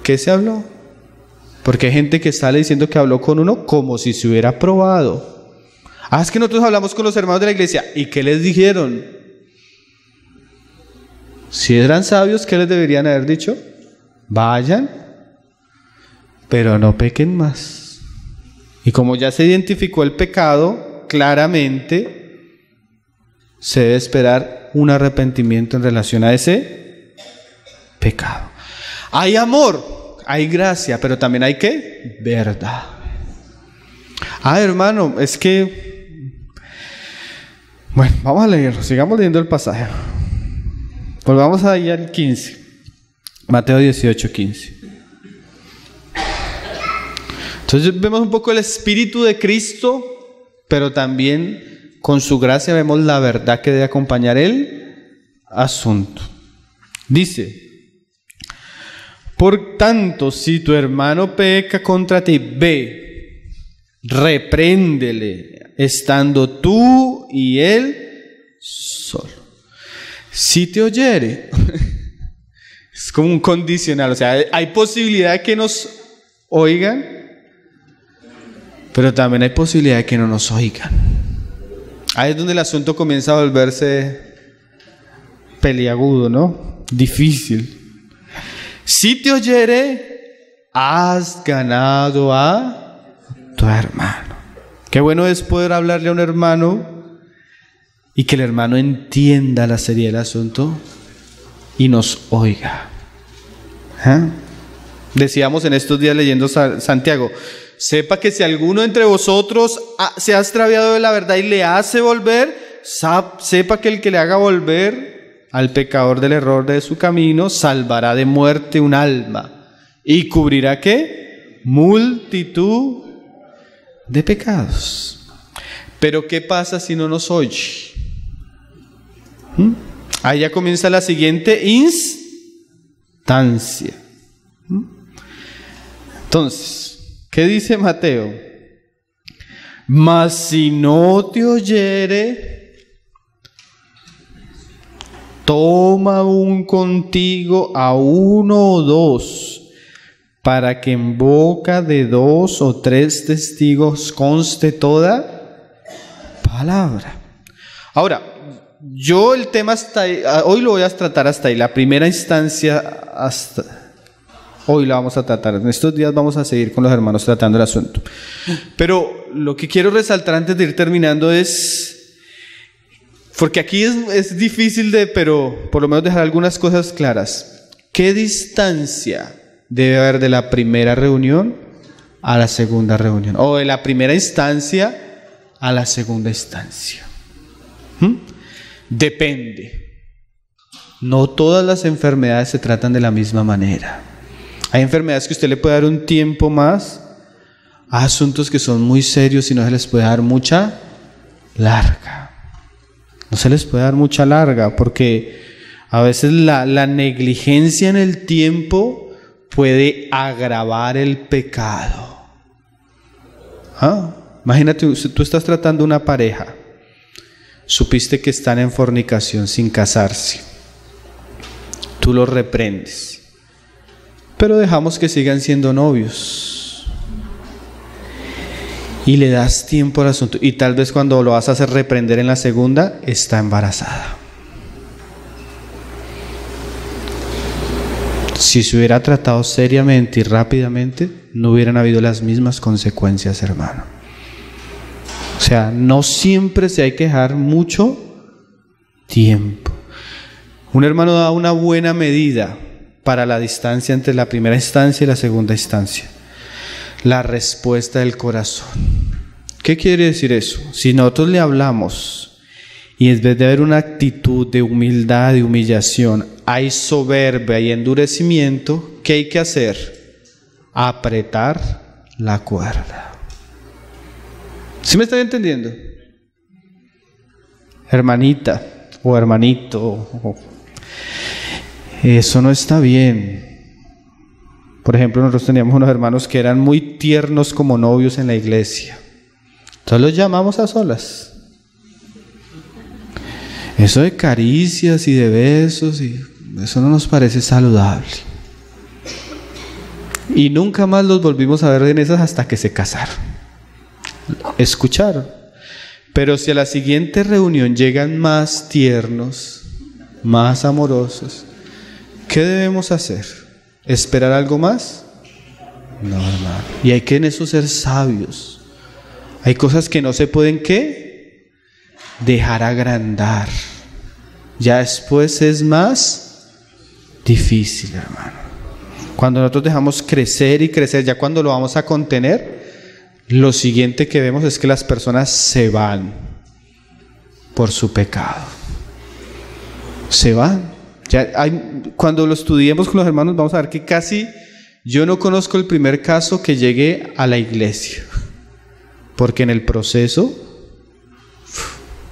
¿Qué se habló? Porque hay gente que sale diciendo que habló con uno como si se hubiera probado. Es que nosotros hablamos con los hermanos de la iglesia. ¿Y qué les dijeron? Si eran sabios, ¿qué les deberían haber dicho? Vayan, pero no pequen más. Y como ya se identificó el pecado, claramente se debe esperar un arrepentimiento en relación a ese pecado. Hay amor, hay gracia, pero también hay ¿qué? Verdad. Hermano, es que... Bueno, vamos a leerlo, sigamos leyendo el pasaje. Volvamos ahí al 15. Mateo 18, 15. Entonces vemos un poco el espíritu de Cristo, pero también con su gracia vemos la verdad que debe acompañar el asunto. Dice: por tanto, si tu hermano peca contra ti, ve, repréndele, estando tú y él solo. Si te oyere, es como un condicional, o sea, hay posibilidad de que nos oigan, pero también hay posibilidad de que no nos oigan. Ahí es donde el asunto comienza a volverse peliagudo, ¿no? Difícil. Si te oyere, has ganado a tu hermano. Qué bueno es poder hablarle a un hermano y que el hermano entienda la seriedad del asunto y nos oiga. Decíamos en estos días leyendo Santiago: sepa que si alguno entre vosotros se ha extraviado de la verdad y le hace volver, sepa que el que le haga volver al pecador del error de su camino salvará de muerte un alma y cubrirá ¿qué? Multitud de pecados. Pero ¿qué pasa si no nos oye? Ahí ya comienza la siguiente instancia. Entonces, ¿qué dice Mateo? Mas si no te oyere, toma aún contigo a uno o dos, para que en boca de 2 o 3 testigos conste toda palabra. Ahora, yo el tema hasta ahí, hoy lo voy a tratar hasta ahí, la primera instancia hasta hoy la vamos a tratar. En estos días vamos a seguir con los hermanos tratando el asunto. Pero lo que quiero resaltar antes de ir terminando es, porque aquí es difícil pero por lo menos dejar algunas cosas claras. ¿Qué distancia debe haber de la primera reunión a la segunda reunión, o de la primera instancia a la segunda instancia. Depende. No todas las enfermedades se tratan de la misma manera. Hay enfermedades que usted le puede dar un tiempo más, a asuntos que son muy serios y no se les puede dar mucha larga. No se les puede dar mucha larga porque a veces la negligencia en el tiempo puede agravar el pecado. Imagínate, tú estás tratando una pareja, supiste que están en fornicación sin casarse, tú los reprendes, pero dejamos que sigan siendo novios y le das tiempo al asunto, y tal vez cuando lo vas a hacer reprender en la segunda, está embarazada. Si se hubiera tratado seriamente y rápidamente, no hubieran habido las mismas consecuencias, hermano. O sea, no siempre se hay que dejar mucho tiempo. Un hermano da una buena medida para la distancia entre la primera instancia y la segunda instancia: la respuesta del corazón. ¿Qué quiere decir eso? Si nosotros le hablamos y en vez de haber una actitud de humildad, de humillación, hay soberbia y endurecimiento, ¿qué hay que hacer? Apretar la cuerda. ¿Sí me están entendiendo? Hermanita o hermanito, eso no está bien. Por ejemplo, nosotros teníamos unos hermanos que eran muy tiernos como novios en la iglesia. Entonces los llamamos a solas. Eso de caricias y de besos, eso no nos parece saludable. Y nunca más los volvimos a ver en esas hasta que se casaron. Escucharon. Pero si a la siguiente reunión llegan más tiernos, más amorosos, ¿qué debemos hacer? ¿Esperar algo más? No, hermano. Y hay que en eso ser sabios. Hay cosas que no se pueden, ¿qué? Dejar agrandar. Ya después es más difícil, hermano. Cuando nosotros dejamos crecer y crecer, ya cuando lo vamos a contener, lo siguiente que vemos es que las personas se van por su pecado. Se van. Cuando lo estudiemos con los hermanos vamos a ver que casi yo no conozco el primer caso que llegue a la iglesia, porque en el proceso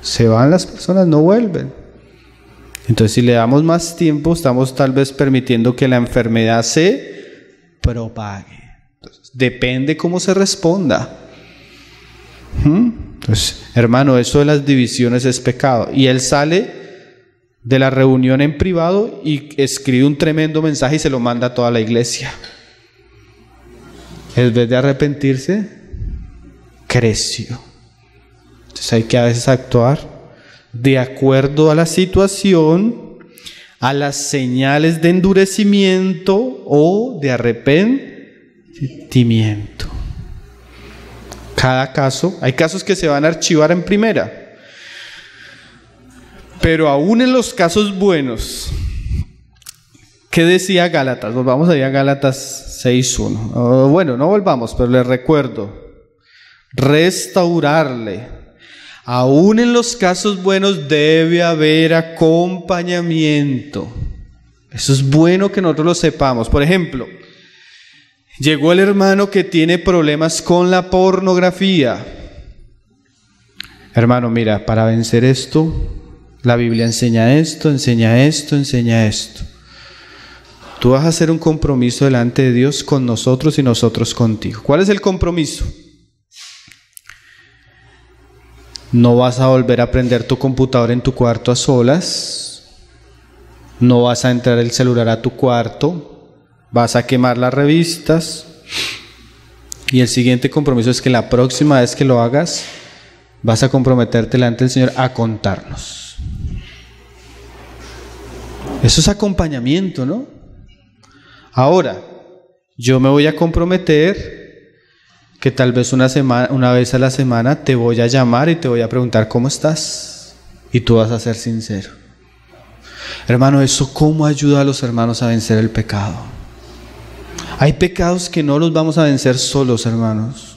se van las personas, no vuelven. Entonces, si le damos más tiempo, estamos tal vez permitiendo que la enfermedad se propague. Entonces, depende cómo se responda. Entonces, hermano, eso de las divisiones es pecado. Y él sale de la reunión en privado y escribe un tremendo mensaje y se lo manda a toda la iglesia. En vez de arrepentirse, creció. Entonces hay que a veces actuar de acuerdo a la situación, a las señales de endurecimiento o de arrepentimiento. Cada caso, hay casos que se van a archivar en primera, pero aún en los casos buenos, ¿qué decía Gálatas? Volvamos ahí a Gálatas 6:1. Bueno, no volvamos, pero les recuerdo: restaurarle. Aún en los casos buenos debe haber acompañamiento. Eso es bueno que nosotros lo sepamos. Por ejemplo, llegó el hermano que tiene problemas con la pornografía. Hermano, mira, para vencer esto, la Biblia enseña esto, enseña esto, enseña esto. Tú vas a hacer un compromiso delante de Dios con nosotros y nosotros contigo. ¿Cuál es el compromiso? No vas a volver a prender tu computador en tu cuarto a solas. No vas a entrar el celular a tu cuarto. Vas a quemar las revistas. Y el siguiente compromiso es que la próxima vez que lo hagas, vas a comprometerte delante del Señor a contarnos. Eso es acompañamiento, ¿no? Ahora, yo me voy a comprometer que tal vez una vez a la semana te voy a llamar y te voy a preguntar cómo estás, y tú vas a ser sincero. Hermano, ¿eso cómo ayuda a los hermanos a vencer el pecado? Hay pecados que no los vamos a vencer solos, hermanos.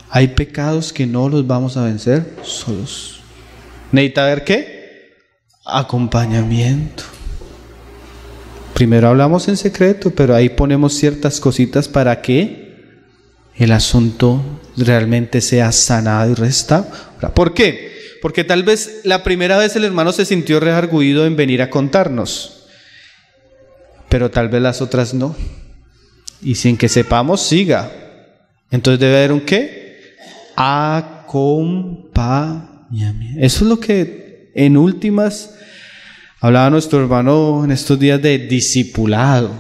Hay pecados que no los vamos a vencer solos. ¿Necesita ver qué? Acompañamiento. Primero hablamos en secreto, pero ahí ponemos ciertas cositas para que el asunto realmente sea sanado y restaurado. ¿Por qué? Porque tal vez la primera vez el hermano se sintió redargüido en venir a contarnos, pero tal vez las otras no. Y sin que sepamos, siga. Entonces debe haber un ¿qué? Acompañamiento. Eso es lo que en últimas hablaba nuestro hermano en estos días de discipulado.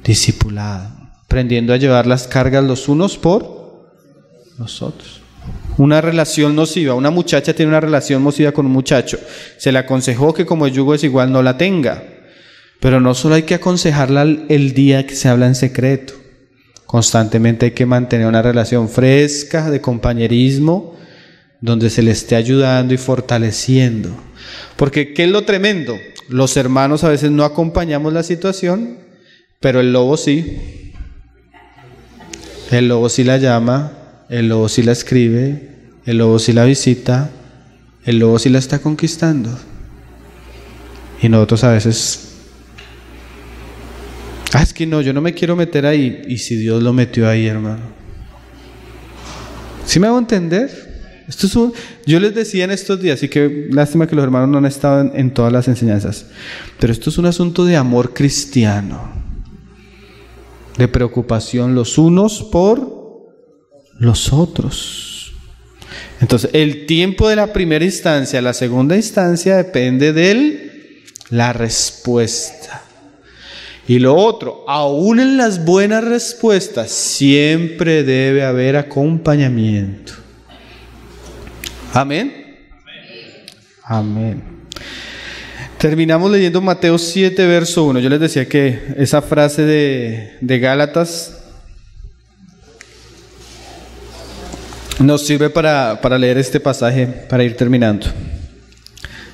Discipulado. Aprendiendo a llevar las cargas los unos por los otros. Una relación nociva. Una muchacha tiene una relación nociva con un muchacho. Se le aconsejó que como el yugo es igual no la tenga. Pero no solo hay que aconsejarla el día que se habla en secreto. Constantemente hay que mantener una relación fresca de compañerismo donde se le esté ayudando y fortaleciendo. Porque ¿qué es lo tremendo? Los hermanos a veces no acompañamos la situación, pero el lobo sí. El lobo sí la llama, el lobo sí la escribe, el lobo sí la visita, el lobo sí la está conquistando. Y nosotros a veces... es que no, yo no me quiero meter ahí. ¿Y si Dios lo metió ahí, hermano? ¿Sí me hago entender? Yo les decía en estos días, y que lástima que los hermanos no han estado en todas las enseñanzas, pero esto es un asunto de amor cristiano, de preocupación los unos por los otros. Entonces, el tiempo de la primera instancia a la segunda instancia depende de la respuesta. Y lo otro, aún en las buenas respuestas, siempre debe haber acompañamiento. Amén. Amén. Terminamos leyendo Mateo 7, verso 1. Yo les decía que esa frase de Gálatas nos sirve para leer este pasaje, para ir terminando.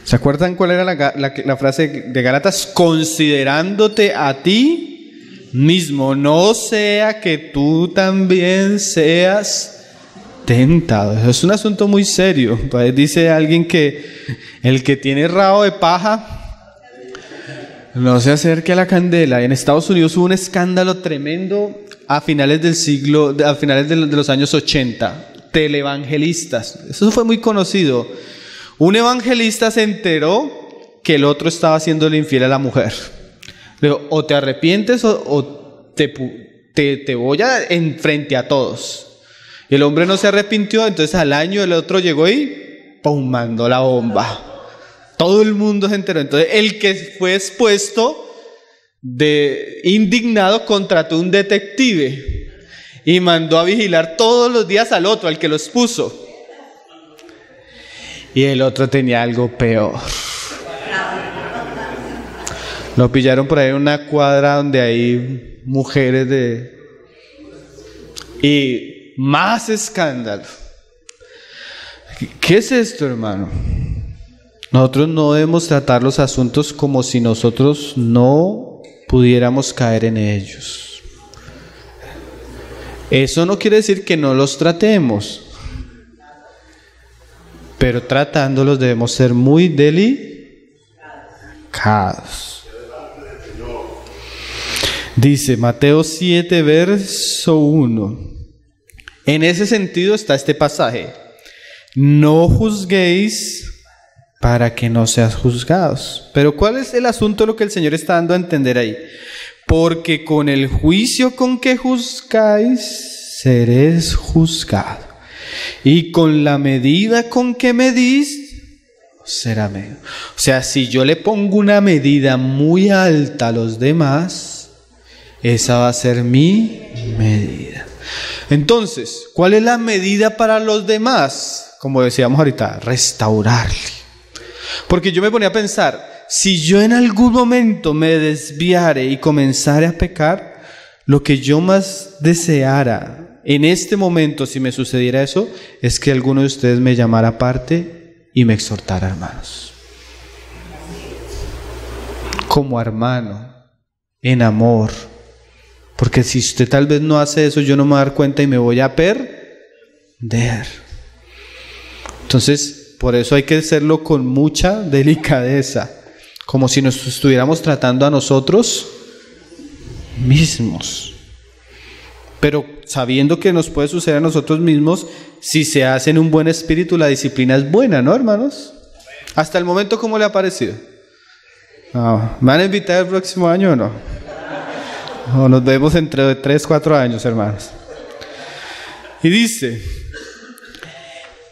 ¿Se acuerdan cuál era la frase de Gálatas? Considerándote a ti mismo, no sea que tú también seas tentado. Eso es un asunto muy serio. Dice alguien que el que tiene rabo de paja no se acerque a la candela. En Estados Unidos hubo un escándalo tremendo a finales de los años 80. Televangelistas. Eso fue muy conocido. Un evangelista se enteró que el otro estaba haciéndole infiel a la mujer. Le dijo, o te arrepientes o te voy a enfrente a todos. Y el hombre no se arrepintió, entonces al año el otro llegó y ¡pum! Mandó la bomba. Todo el mundo se enteró. Entonces el que fue expuesto, indignado, contrató un detective y mandó a vigilar todos los días al otro, al que lo expuso. Y el otro tenía algo peor. Lo pillaron por ahí en una cuadra donde hay mujeres y más escándalo. ¿Qué es esto, hermano? Nosotros no debemos tratar los asuntos como si nosotros no pudiéramos caer en ellos. Eso no quiere decir que no los tratemos, pero tratándolos debemos ser muy delicados. Dice Mateo 7, verso 1. En ese sentido está este pasaje. No juzguéis para que no seas juzgados. Pero ¿cuál es el asunto de lo que el Señor está dando a entender ahí? Porque con el juicio con que juzgáis, seréis juzgado. Y con la medida con que medís, será medido. O sea, si yo le pongo una medida muy alta a los demás, esa va a ser mi medida. Entonces, ¿cuál es la medida para los demás? Como decíamos ahorita, restaurarle. Porque yo me ponía a pensar, si yo en algún momento me desviare y comenzare a pecar, lo que yo más deseara en este momento, si me sucediera eso, es que alguno de ustedes me llamara aparte y me exhortara, hermanos. Como hermano, en amor, Porque si usted tal vez no hace eso, yo no me voy a dar cuenta y me voy a perder. Entonces, por eso hay que hacerlo con mucha delicadeza, como si nos estuviéramos tratando a nosotros mismos. Pero sabiendo que nos puede suceder a nosotros mismos, si se hace en un buen espíritu, la disciplina es buena, ¿no, hermanos? Hasta el momento, ¿cómo le ha parecido? ¿Me van a invitar el próximo año o no? O nos vemos entre 3, 4 años, hermanos. Y dice: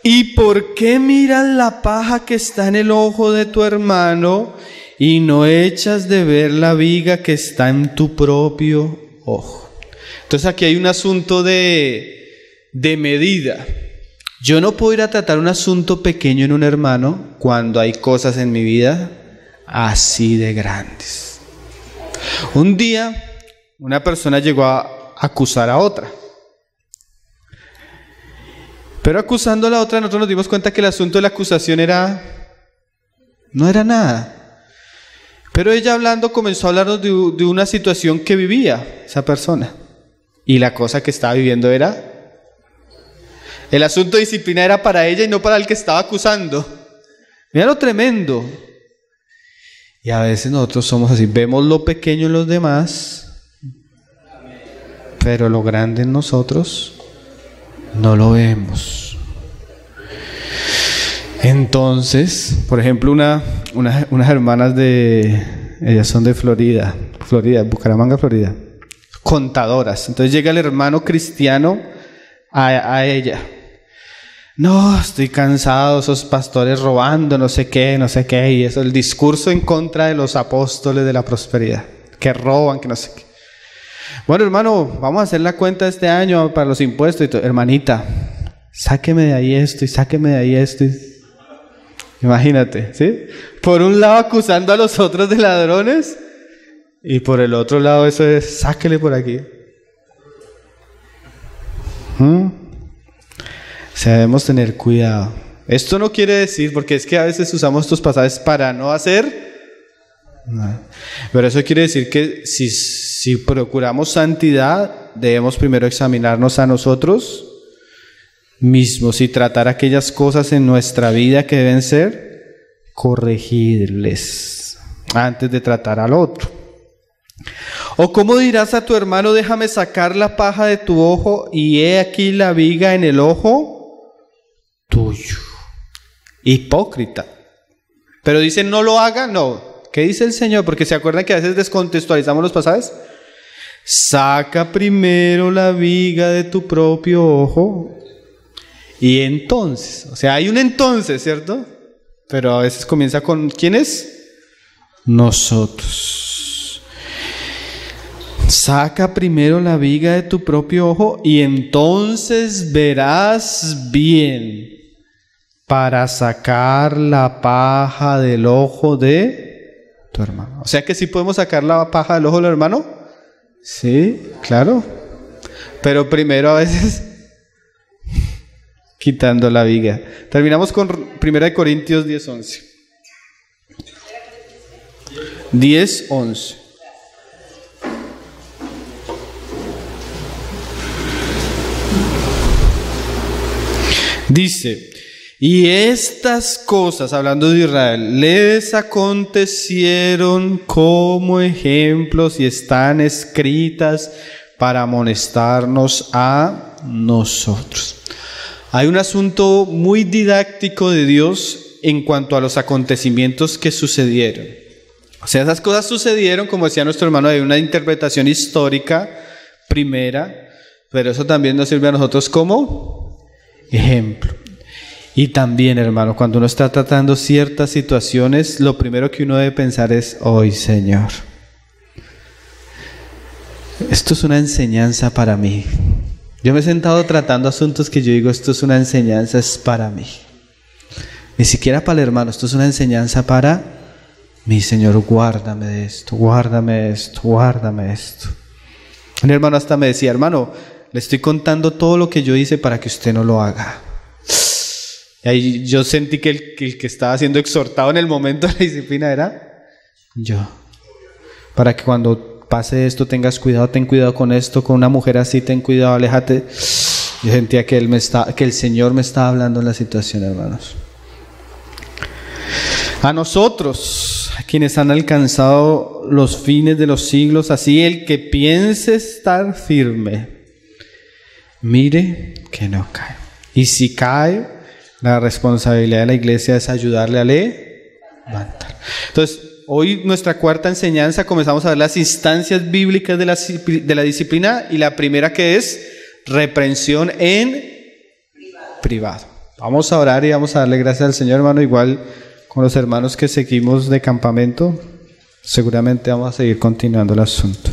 ¿y por qué miras la paja que está en el ojo de tu hermano y no echas de ver la viga que está en tu propio ojo? Entonces aquí hay un asunto de medida. Yo no puedo ir a tratar un asunto pequeño en un hermano cuando hay cosas en mi vida así de grandes. Un día una persona llegó a acusar a otra. Pero acusando a la otra, nosotros nos dimos cuenta que el asunto de la acusación no era nada. Pero ella hablando comenzó a hablarnos de una situación que vivía esa persona. Y la cosa que estaba viviendo el asunto de disciplina era para ella y no para el que estaba acusando. Mira lo tremendo. Y a veces nosotros somos así, vemos lo pequeño en los demás, pero lo grande en nosotros no lo vemos. Entonces, por ejemplo, unas hermanas ellas son de Florida, Bucaramanga, Florida, contadoras. Entonces llega el hermano cristiano a ella. No, estoy cansado, esos pastores robando, no sé qué, y eso, el discurso en contra de los apóstoles de la prosperidad, que roban, que no sé qué. Bueno, hermano, vamos a hacer la cuenta este año para los impuestos y todo. Hermanita, sáqueme de ahí esto y sáqueme de ahí esto. Imagínate, ¿sí? Por un lado acusando a los otros de ladrones y por el otro lado eso es, sáquele por aquí. O sea, debemos tener cuidado. Esto no quiere decir, porque es que a veces usamos estos pasajes para no hacer nada. Pero eso quiere decir que si procuramos santidad, debemos primero examinarnos a nosotros mismos y tratar aquellas cosas en nuestra vida que deben ser corregibles antes de tratar al otro. ¿O cómo dirás a tu hermano, déjame sacar la paja de tu ojo y he aquí la viga en el ojo tuyo? Hipócrita. Pero dice no lo haga, no. ¿Qué dice el Señor? Porque se acuerdan que a veces descontextualizamos los pasajes. Saca primero la viga de tu propio ojo y entonces, o sea, hay un entonces, ¿cierto? Pero a veces comienza con ¿quiénes? Nosotros. Saca primero la viga de tu propio ojo y entonces verás bien para sacar la paja del ojo de tu hermano. O sea que sí podemos sacar la paja del ojo del hermano. Sí, claro. Pero primero a veces quitando la viga. Terminamos con 1 Corintios 10:11. 10:11. Dice: y estas cosas, hablando de Israel, les acontecieron como ejemplos y están escritas para amonestarnos a nosotros. Hay un asunto muy didáctico de Dios en cuanto a los acontecimientos que sucedieron. O sea, esas cosas sucedieron, como decía nuestro hermano, hay una interpretación histórica primera, pero eso también nos sirve a nosotros como ejemplo. Y también, hermano, cuando uno está tratando ciertas situaciones, lo primero que uno debe pensar es, hoy, Señor, esto es una enseñanza para mí. Yo me he sentado tratando asuntos que yo digo, esto es una enseñanza, es para mí. Ni siquiera para el hermano, esto es una enseñanza para mí, Señor, guárdame de esto, guárdame esto, guárdame esto. Un hermano hasta me decía, hermano, le estoy contando todo lo que yo hice para que usted no lo haga. Y ahí yo sentí que el que estaba siendo exhortado en el momento de la disciplina era yo. Para que cuando pase esto, tengas cuidado, ten cuidado con esto, con una mujer así, ten cuidado, aléjate. Yo sentía que el Señor me estaba hablando en la situación, hermanos. A nosotros, a quienes han alcanzado los fines de los siglos, así el que piense estar firme, mire que no cae. Y si cae, la responsabilidad de la iglesia es ayudarle a levantar. Entonces, hoy nuestra cuarta enseñanza, comenzamos a ver las instancias bíblicas de la disciplina, y la primera, que es reprensión en privado. Vamos a orar y vamos a darle gracias al Señor, hermano. Igual con los hermanos que seguimos de campamento, seguramente vamos a seguir continuando el asunto.